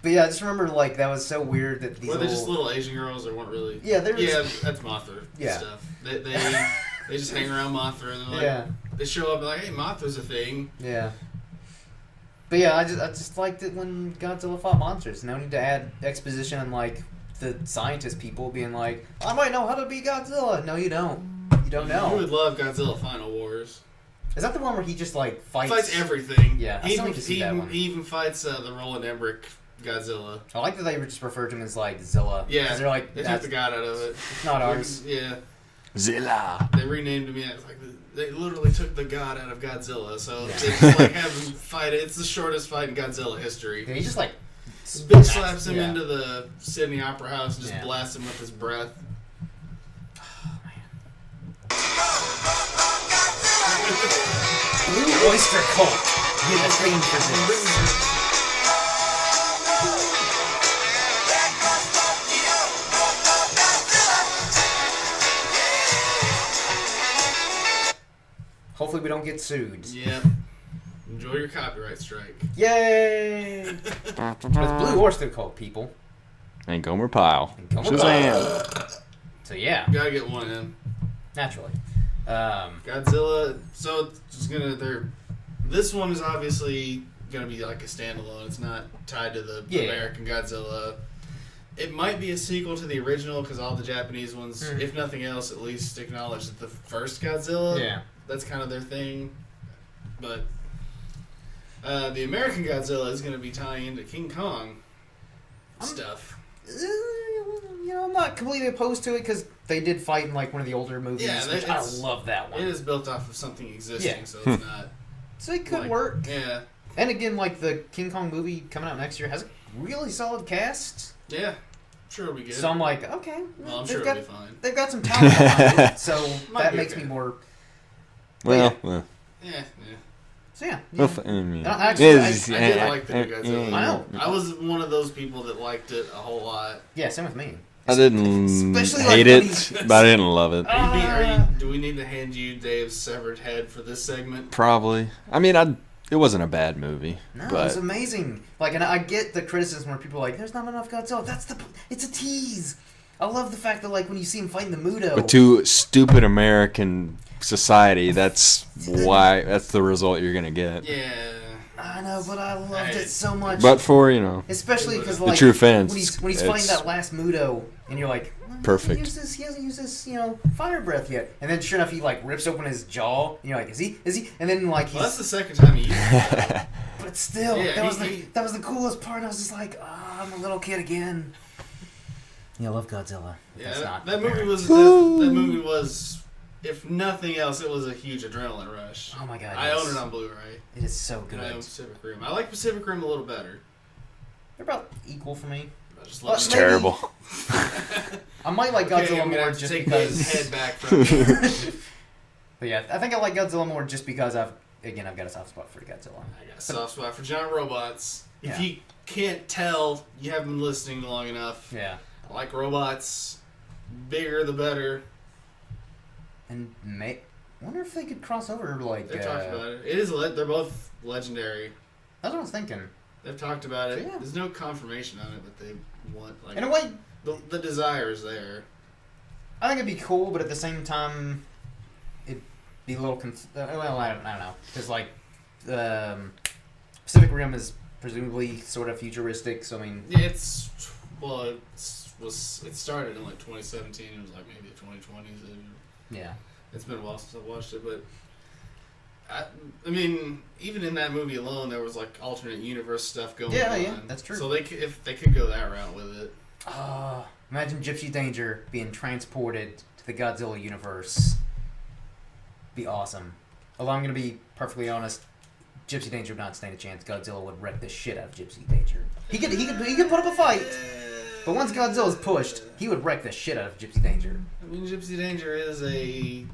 But yeah, I just remember like that was so weird that these. Were they just little Asian girls that weren't really? Yeah, they were. Yeah, that's Mothra. Yeah. Stuff. They just hang around Mothra and they're like, yeah. They show up and like, hey, Mothra's a thing. Yeah. But yeah, I just liked it when Godzilla fought monsters. No need to add exposition and like the scientist people being like, I might know how to be Godzilla. No, you don't. You don't know. You would love Godzilla Final Wars. Is that the one where he just like fights? Fights everything. Yeah, I still need to see that one. He even fights the Roland Emmerich Godzilla. I like that they just referred to him as like Zilla. Yeah, they're like, they took the god out of it. It's not ours. Yeah, Zilla. They renamed him. Yeah, it's like they literally took the god out of Godzilla. So they just like have him fight it. It's the shortest fight in Godzilla history. Yeah, he just like bitch slaps him into the Sydney Opera House and just blasts him with his breath. Blue Oyster Cult. Get a thing for this. Hopefully we don't get sued. Yeah. Enjoy your copyright strike. Yay! It's Blue Oyster Cult, people. And Gomer Pyle. Shazam! So yeah. Gotta get one in. Naturally. Godzilla. So it's gonna. This one is obviously gonna be like a standalone. It's not tied to the American Godzilla. It might be a sequel to the original because all the Japanese ones, if nothing else, at least acknowledge that the first Godzilla. Yeah. That's kind of their thing. But the American Godzilla is going to be tying into King Kong stuff. You know, I'm not completely opposed to it because they did fight in like one of the older movies, which I love that one. It is built off of something existing, so it's not. So it could work. Yeah. And again, like the King Kong movie coming out next year has a really solid cast. Yeah. I'm sure it'll be good. So I'm like, okay. Well, I'm sure it'll be fine. They've got some talent behind it, so that makes me more. Well. Yeah. So yeah. I did like the new Godzilla. I know. I was one of those people that liked it a whole lot. Yeah, same with me. I didn't hate it, but I didn't love it. Do we need to hand you Dave's severed head for this segment? Probably. I mean, it wasn't a bad movie. No, but it was amazing. Like, and I get the criticism where people are like, "There's not enough Godzilla." It's a tease. I love the fact that like when you see him fighting the Muto. But to stupid American society, that's the result you're gonna get. Yeah. I know, but I loved it so much. But for especially because the true fans, when he's fighting that last Muto, and you're like, perfect. He hasn't used this, fire breath yet. And then sure enough, he like rips open his jaw, and you're like, is he? And then like he's. Well, that's the second time he used it. But still, that was the coolest part. I was just like, I'm a little kid again. Yeah, I love Godzilla. Yeah, that movie was. If nothing else, it was a huge adrenaline rush. Oh my god! I own it on Blu-ray. It is so good. And I own Pacific Rim. I like Pacific Rim a little better. They're about equal for me. It's terrible. I might like Godzilla more just because. Head back from it. But yeah, I think I like Godzilla more just because I've got a soft spot for Godzilla. I got a soft spot for giant robots. If you can't tell, you haven't been listening long enough. Yeah. I like robots. Bigger the better. And wonder if they could cross over like. They've talked about it. They're both legendary. That's what I was thinking. They've talked about it. Yeah. There's no confirmation on it, but they want like. In a way, the desire is there. I think it'd be cool, but at the same time, it'd be a little. Well, I don't know, because like, Pacific Rim is presumably sort of futuristic. So I mean, it started in like 2017. It was like maybe the 2020s. Yeah. It's been a while since I watched it, but I mean, even in that movie alone, there was like alternate universe stuff going on. Yeah, that's true. So if they could go that route with it. Imagine Gypsy Danger being transported to the Godzilla universe. Be awesome. Although I'm gonna be perfectly honest, Gypsy Danger would not stand a chance. Godzilla would wreck the shit out of Gypsy Danger. He could put up a fight. But once Godzilla's pushed, he would wreck the shit out of Gypsy Danger. I mean, Gypsy Danger is a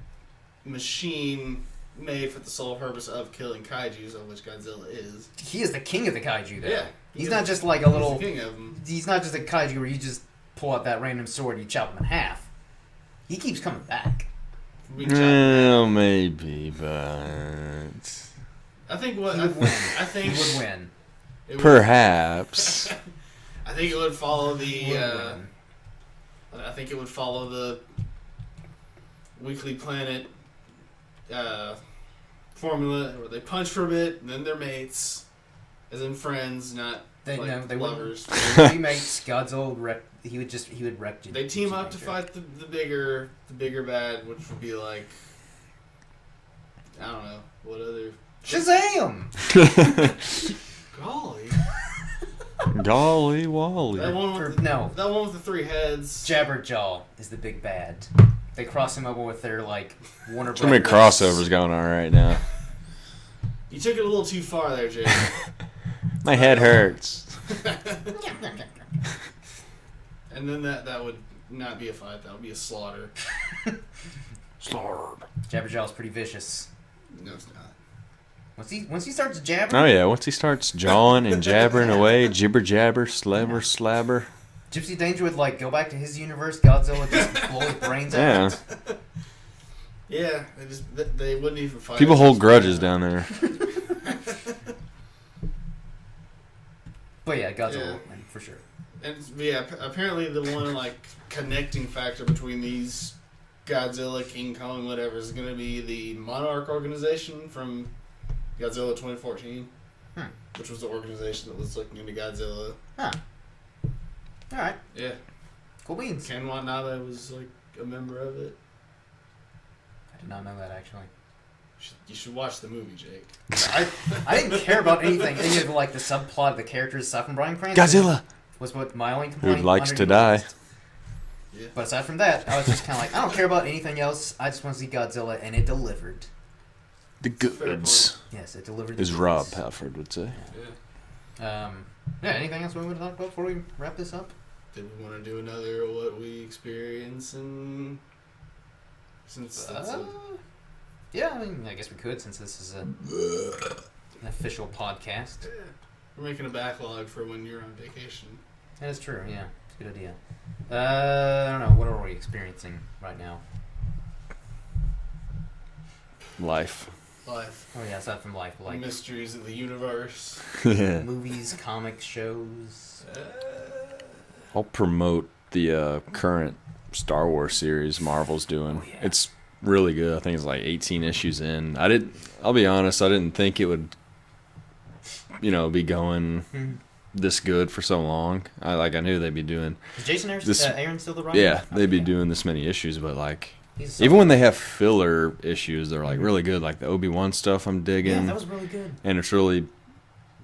machine made for the sole purpose of killing kaijus, of which Godzilla is. He is the king of the kaiju, though. Yeah. He's not just like a little... He's the king of them. He's not just a kaiju where you just pull out that random sword and you chop him in half. He keeps coming back. Well, maybe, but... I think what... He would win. I think he would win. Perhaps. I think it would follow the. I think it would follow the Weekly Planet formula, where they punch for a bit and then they're mates, as in friends, not they lovers. They would be mates. Godzilla would he would wreck. They team up to fight the bigger bad, which would be like, I don't know what other. Shazam! Golly. Golly Wally. That one with the 3 heads. Jabberjaw is the big bad. They cross him over with their like Warner Bros. Too many crossovers going on right now. You took it a little too far there, Jay. My head hurts. And then that would not be a fight. That would be a slaughter. Slaughter. Jabberjaw's pretty vicious. No, it's not. Once he starts jabbering. Oh yeah, once he starts jawing and jabbering away, jibber jabber, slabber slabber. Gypsy Danger would like go back to his universe. Godzilla just blow his brains out. Yeah, they wouldn't even fight. People hold grudges down there. But yeah, Godzilla would win for sure. And yeah, apparently the one like connecting factor between these Godzilla, King Kong, whatever, is going to be the Monarch organization from Godzilla 2014, which was the organization that was looking into Godzilla. Huh. All right. Yeah. Cool beans. Ken Watanabe was like a member of it. I did not know that actually. You should watch the movie, Jake. I didn't care about any of like the subplot of the characters aside from Bryan Cranston. Godzilla was what my only complaint. Who likes to die. Yeah. But aside from that, I was just kind of like, I don't care about anything else. I just want to see Godzilla, and it delivered. The goods. Yes, it delivered. As Rob Halford would say. Yeah. Anything else we want to talk about before we wrap this up? Did we want to do another what we experience and since that's yeah, I mean, I guess we could since this is an official podcast. Yeah. We're making a backlog for when you're on vacation. That is true. Yeah, it's a good idea. I don't know. What are we experiencing right now? Life. Oh yeah, aside from life, like mysteries of the universe. Yeah. Movies, comic shows. I'll promote the current Star Wars series Marvel's doing. Oh, yeah. It's really good. I think it's like 18 issues in. I'll be honest, I didn't think it would, be going this good for so long. I knew they'd be doing. Is Jason Aaron still the writer? Yeah, they'd be doing this many issues, but like. Even when they have filler issues, they're like really good. Like the Obi-Wan stuff, I'm digging. Yeah, that was really good. And it's really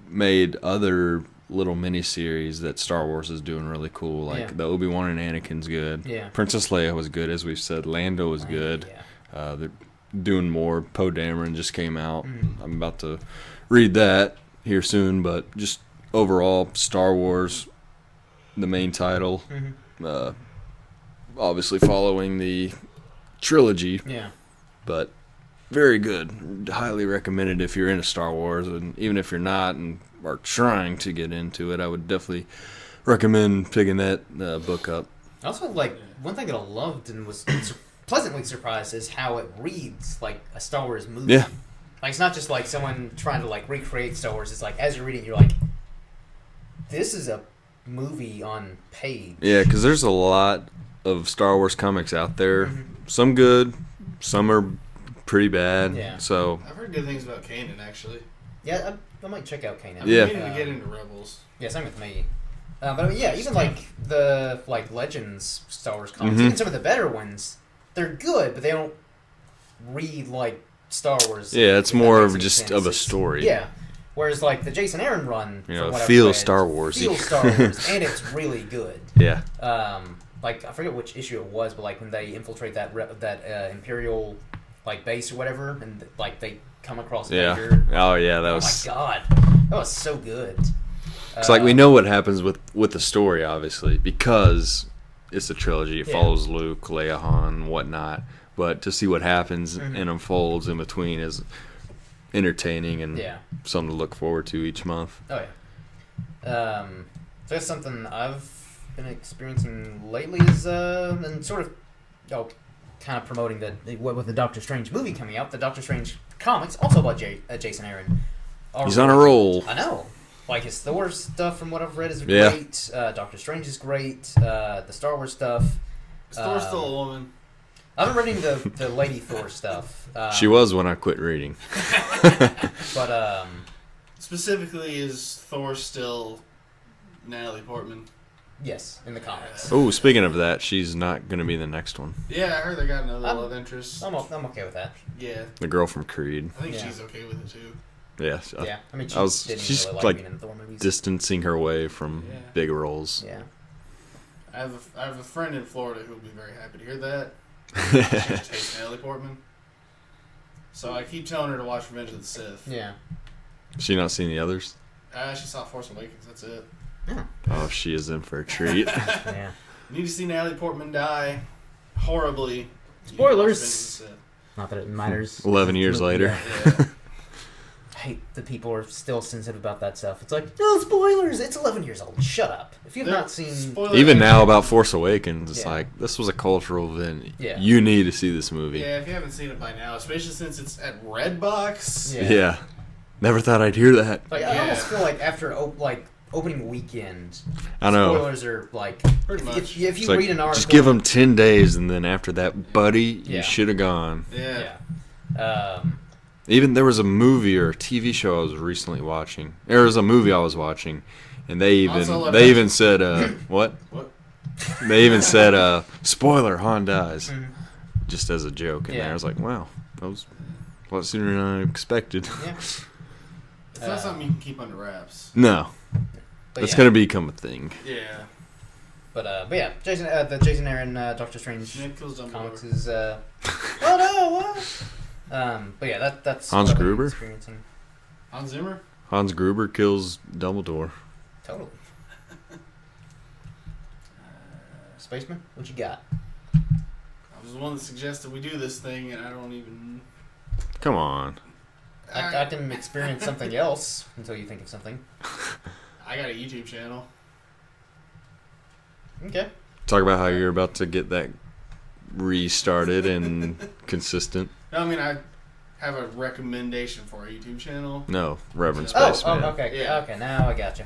made other little mini-series that Star Wars is doing really cool. Like the Obi-Wan and Anakin's good. Yeah. Princess Leia was good, as we've said. Lando was good. Yeah. They're doing more. Poe Dameron just came out. I'm about to read that here soon. But just overall, Star Wars, the main title. Obviously following the trilogy, but very good. Highly recommended if you're into Star Wars, and even if you're not and are trying to get into it, I would definitely recommend picking that book up. Also, like one thing that I loved and was pleasantly surprised is how it reads like a Star Wars movie. Yeah, like it's not just like someone trying to like recreate Star Wars. It's like as you're reading, you're like, this is a movie on page. Yeah, because there's a lot of Star Wars comics out there. Some good, some are pretty bad. Yeah. So I've heard good things about Kanan, actually. Yeah, I might check out Kanan. I'm beginning to get into Rebels. Yeah, same with me. But I mean, yeah, even like the Legends Star Wars comics, even some of the better ones, they're good, but they don't read like Star Wars. Yeah, it's more of just of a story. Yeah. Whereas like the Jason Aaron run, feels Star Wars. Feels Star Wars, and it's really good. Yeah. Like I forget which issue it was, but like when they infiltrate that Imperial like base or whatever, and like they come across Vader. Oh yeah, that was. Oh my god, that was so good. It's like we know what happens with the story, obviously, because it's a trilogy. It follows Luke, Leia, Han, whatnot. But to see what happens and unfolds in between is entertaining and something to look forward to each month. Oh yeah. So that's something I've been experiencing lately is and sort of kind of promoting with the Doctor Strange movie coming out. The Doctor Strange comics, also about Jason Aaron. He's on a roll. I know. Like his Thor stuff, from what I've read, is great. Doctor Strange is great. The Star Wars stuff. Is Thor still a woman? I've been reading the Lady Thor stuff. She was when I quit reading. But specifically, is Thor still Natalie Portman? Yes, in the comics. Oh, speaking of that, she's not going to be the next one. Yeah, I heard they got another love interest. I'm okay with that. Yeah. The girl from Creed. I think she's okay with it too. Yeah. Yeah, I mean, she's really like being in Thor movies. distancing her away from big roles. Yeah. I have a friend in Florida who will be very happy to hear that. She just hates Natalie Portman. So I keep telling her to watch Revenge of the Sith. Yeah. She not seen the others? She saw Force Awakens. That's it. Oh, she is in for a treat. Yeah. You need to see Natalie Portman die horribly. Spoilers. Not that it matters. 11 years later. Yeah. I hate that people are still sensitive about that stuff. It's like, no spoilers. It's 11 years old. Shut up. If you've not seen... Even now about Force Awakens, it's like, this was a cultural event. Yeah. You need to see this movie. Yeah, if you haven't seen it by now, especially since it's at Redbox. Yeah. Never thought I'd hear that. Like, I almost feel like after opening weekend, I know. spoilers are like... Pretty much. If you read an article... Just give them 10 days, and then after that, buddy, you should have gone. Yeah. Even there was a movie or a TV show I was recently watching. There was a movie I was watching, and they even said what? What? They even said spoiler, Han dies, just as a joke. And I was like, wow, that was a lot sooner than I expected. Yeah. It's not something you can keep under wraps. No, it's gonna become a thing. Yeah. But yeah, the Jason Aaron Doctor Strange comics is oh no, what? But yeah, that's Hans Gruber. Hans Zimmer. Hans Gruber kills Dumbledore. Totally. Spaceman, what you got? I was the one that suggested we do this thing, and I don't even. Come on. I can experience something else until you think of something. I got a YouTube channel. Okay. Talk about how you're about to get that restarted and consistent. No, I mean, I have a recommendation for a YouTube channel. No, Reverend Spaceman. Oh, okay. Yeah. Okay, now I got you.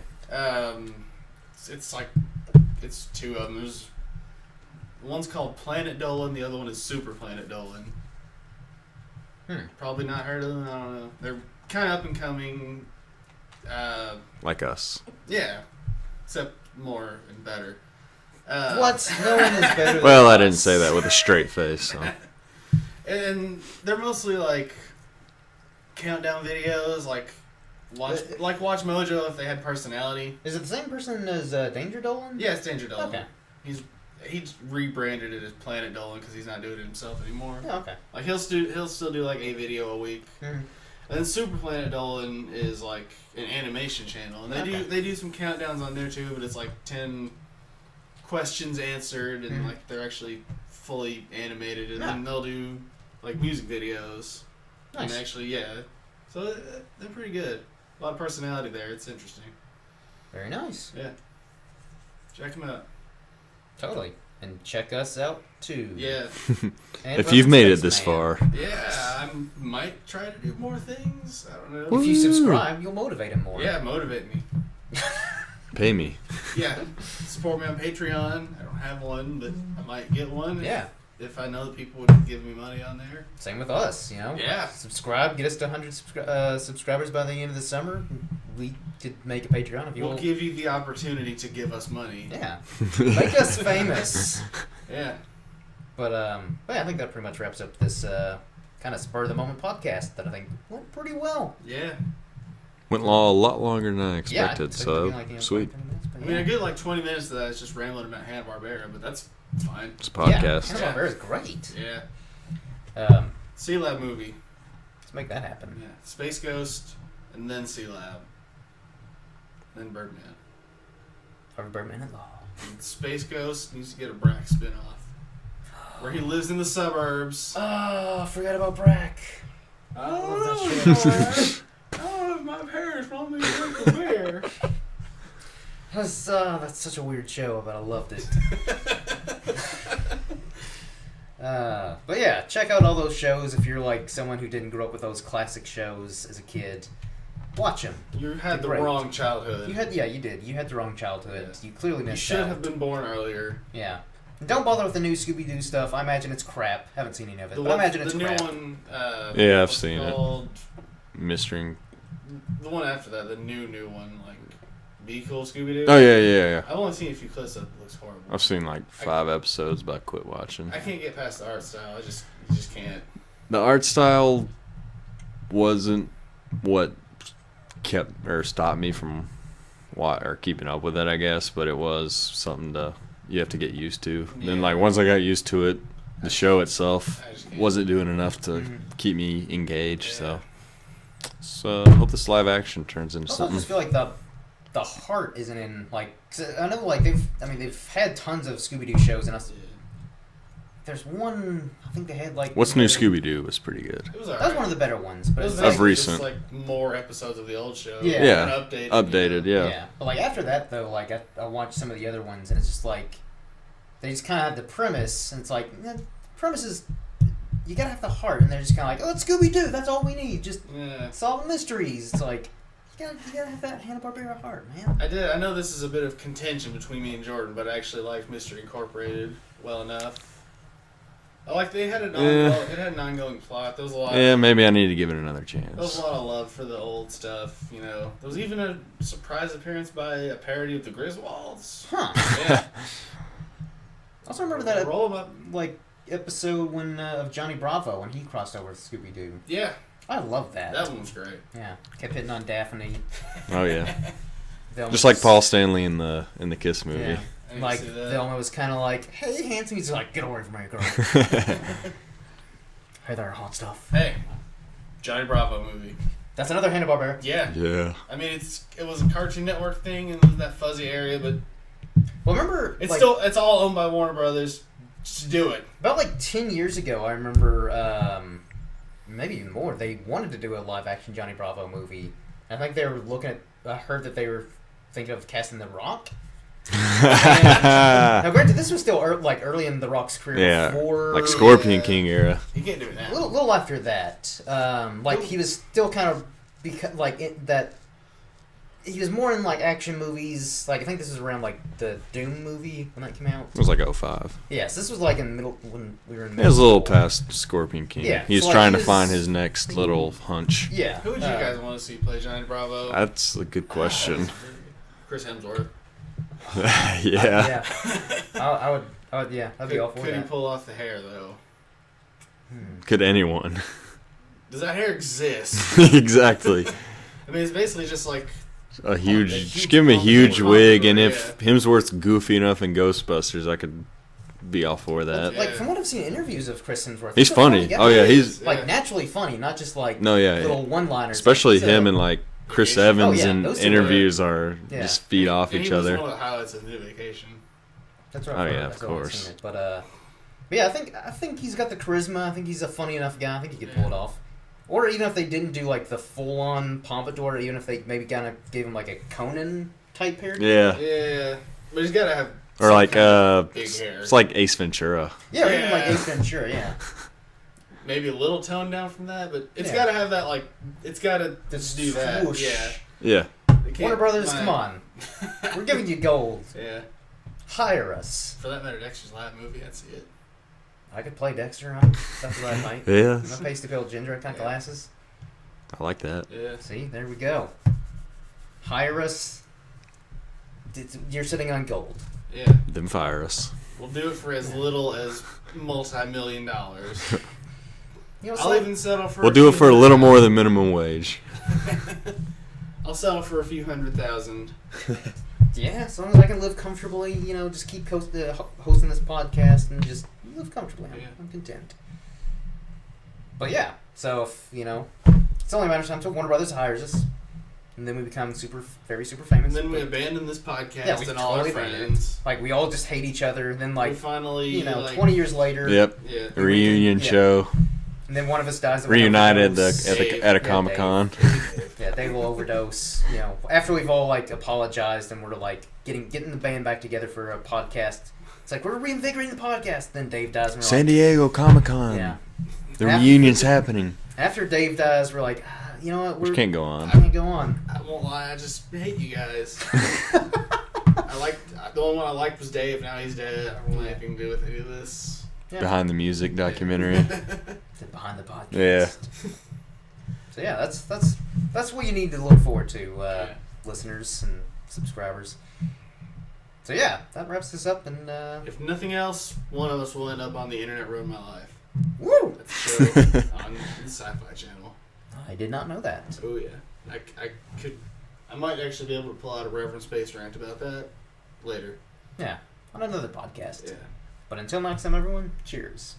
It's two of them. One's called Planet Dolan, the other one is Super Planet Dolan. Probably not heard of them, I don't know. They're kind of up and coming. Like us. Yeah, except more and better. What? No one is better than Well, us. I didn't say that with a straight face. So. And they're mostly like countdown videos, like Watch Mojo if they had personality. Is it the same person as Danger Dolan? Yeah, it's Danger Dolan. Okay. He's rebranded it as Planet Dolan because he's not doing it himself anymore. Oh, okay. Like he'll still do like a video a week. Mm-hmm. And then Super Planet Dolan is like an animation channel, and they do some countdowns on there too, but it's like 10 questions answered, and like they're actually fully animated, and then they'll do like music videos. Nice. And actually, so they're pretty good. A lot of personality there. It's interesting. Very nice. Yeah. Check them out. Totally. And check us out too. Yeah. If you've made it this far. Yeah, I might try to do more things. I don't know. If you subscribe, you'll motivate him more. Yeah, motivate me. Pay me. Yeah. Support me on Patreon. I don't have one, but I might get one. Yeah. If I know that people would give me money on there. Same with us, Yeah. Subscribe. Get us to 100 subscribers by the end of the summer. We could make a Patreon if you We'll give you the opportunity to give us money. Yeah. Make us famous. Yeah. But yeah, I think that pretty much wraps up this kind of spur of the moment podcast that I think went pretty well. Yeah. Went a lot longer than I expected, so sweet. I mean, a good 20 minutes of that is just rambling about Hanna Barbera, but that's fine. It's a podcast. Hanna Barbera is great. Yeah. SEALAB movie. Let's make that happen. Yeah. Space Ghost, and then SEALAB. Then Birdman. Harvey Birdman at law. And Space Ghost needs to get a Brack spinoff. Where he lives in the suburbs. Oh, I forgot about Brack. I love that shit. Oh, my parents want me to drink a beer. That's such a weird show, but I loved it. But yeah, check out all those shows if you're like someone who didn't grow up with those classic shows as a kid. watch them. You had the wrong childhood. You did. You had the wrong childhood. Yeah. You clearly missed out. You should have been born earlier. Yeah. Don't bother with the new Scooby-Doo stuff. I imagine it's crap. Haven't seen any of it, but I imagine it's crap. The new one, yeah, I've seen it. Mystery. The one after that, the new one, like Be Cool Scooby-Doo. Oh yeah. I've only seen a few clips of it. It looks horrible. I've seen like 5 episodes, but I quit watching. I can't get past the art style. You just can't. The art style wasn't what kept or stopped me from keeping up with it, I guess, but it was something you have to get used to. Yeah. Then like once I got used to it, the show itself wasn't doing enough to keep me engaged. Yeah. So I hope this live action turns into something. I just feel like the heart isn't in, like, 'cause I know like they've had tons of Scooby-Doo shows, and there's one I think they had like What's New Scooby-Doo was pretty good. That was one of the better ones, but it was of recent. Just like more episodes of the old show. Yeah. Updated. Yeah. But like after that though, like I watched some of the other ones, and it's just like they just kind of have the premise, and it's like the premise is you gotta have the heart, and they're just kind of like, oh, it's Scooby-Doo, that's all we need, just solve mysteries. It's like you gotta have that Hanna Barbera heart, man. I know this is a bit of contention between me and Jordan, but I actually liked Mystery Incorporated well enough. Like it had an ongoing plot. There was a lot. Yeah, maybe I need to give it another chance. There was a lot of love for the old stuff, you know. There was even a surprise appearance by a parody of the Griswolds. Huh. Yeah. I also remember that like episode of Johnny Bravo when he crossed over with Scooby-Doo. Yeah. I love that. That one was great. Yeah. Kept hitting on Daphne. Oh yeah. Just like Paul Stanley in the Kiss movie. Yeah. Like Velma was kind of like, "Hey, handsome." He's like, "Get away from me, girl." Hey there, hot stuff. Hey, Johnny Bravo movie. That's another Hanna Barbera. Yeah. Yeah. I mean, it was a Cartoon Network thing in that fuzzy area, but remember it's all owned by Warner Brothers. Just do it. About like 10 years ago, I remember, maybe even more. They wanted to do a live action Johnny Bravo movie. I think they were I heard that they were thinking of casting The Rock. Now, granted, this was still early in The Rock's career. Before, like Scorpion King era. You can't do it now. A little after that, he was still kind of he was more in like action movies. Like I think this was around like the Doom movie when that came out. It was like 2005. Yes, this was like when we were in. It was a little past Scorpion King. Yeah, he's trying to find his next little hunch. Yeah. Who would you guys want to see play Johnny Bravo? That's a good question. Chris Hemsworth. Yeah. I would. Yeah, I'd be all for that. Could he pull off the hair though? Could anyone? Does that hair exist? Exactly. I mean, it's basically just like a huge. Just give him a huge wig, and if Hemsworth's goofy enough in Ghostbusters, I could be all for that. Like from what I've seen interviews of Chris Hemsworth, he's funny. Oh yeah, he's like naturally funny, not just like little one-liners. Especially him and like Chris Evans in interviews are just feed off each other. He was one of the highlights of New Vacation. That's right. Oh yeah, of course. But yeah, I think he's got the charisma. I think he's a funny enough guy. I think he could pull it off. Or even if they didn't do like the full-on pompadour, even if they maybe kind of gave him like a Conan type parody. Yeah, but he's gotta have. Or like big hair. It's like Ace Ventura. Yeah, or even like Ace Ventura. Yeah. Maybe a little toned down from that, but it's got to have that, like, it's got to just do that. Whoosh. Yeah. Warner Brothers, come on. We're giving you gold. Yeah. Hire us. For that matter, Dexter's Lab movie, I'd see it. I could play Dexter on Stuff Last Night. Yeah. My pasty pale ginger kind of glasses. I like that. Yeah. See, there we go. Hire us. You're sitting on gold. Yeah. Then fire us. We'll do it for as little as multi-million-dollars. You know, I'll even settle for. We'll do it for a little more than minimum wage. I'll settle for a few $100,000. Yeah, as long as I can live comfortably, you know, just keep hosting this podcast and just live comfortably. I'm content. But yeah, so if, you know, it's only a matter of time until Warner Brothers hires us, and then we become very super famous. And then we abandon this podcast and all our friends. Like we all just hate each other. Then like we finally, you know, 20 years later. Yep. Yeah. Reunion show. And then one of us dies. Reunited at a Comic-Con. Yeah, they will overdose. You know, after we've all like apologized and we're like getting the band back together for a podcast. It's like we're reinvigorating the podcast. Then Dave dies. And we're San Diego Comic-Con. Yeah. The reunion's happening. After Dave dies, we're like, you know what? We can't go on. I can't go on. I won't lie. I just hate you guys. The only one I liked was Dave. Now he's dead. I don't want anything to do with any of this. Yeah. Behind the Music documentary. Behind the podcast. Yeah. So yeah, that's what you need to look forward to, listeners and subscribers. So yeah, that wraps this up. And if nothing else, one of us will end up on the Internet Ruined My Life. Woo! That's a show on the Sci-Fi Channel. I did not know that. Oh yeah, I might actually be able to pull out a reference-based rant about that later. Yeah, on another podcast. Yeah. But until next time, everyone, cheers.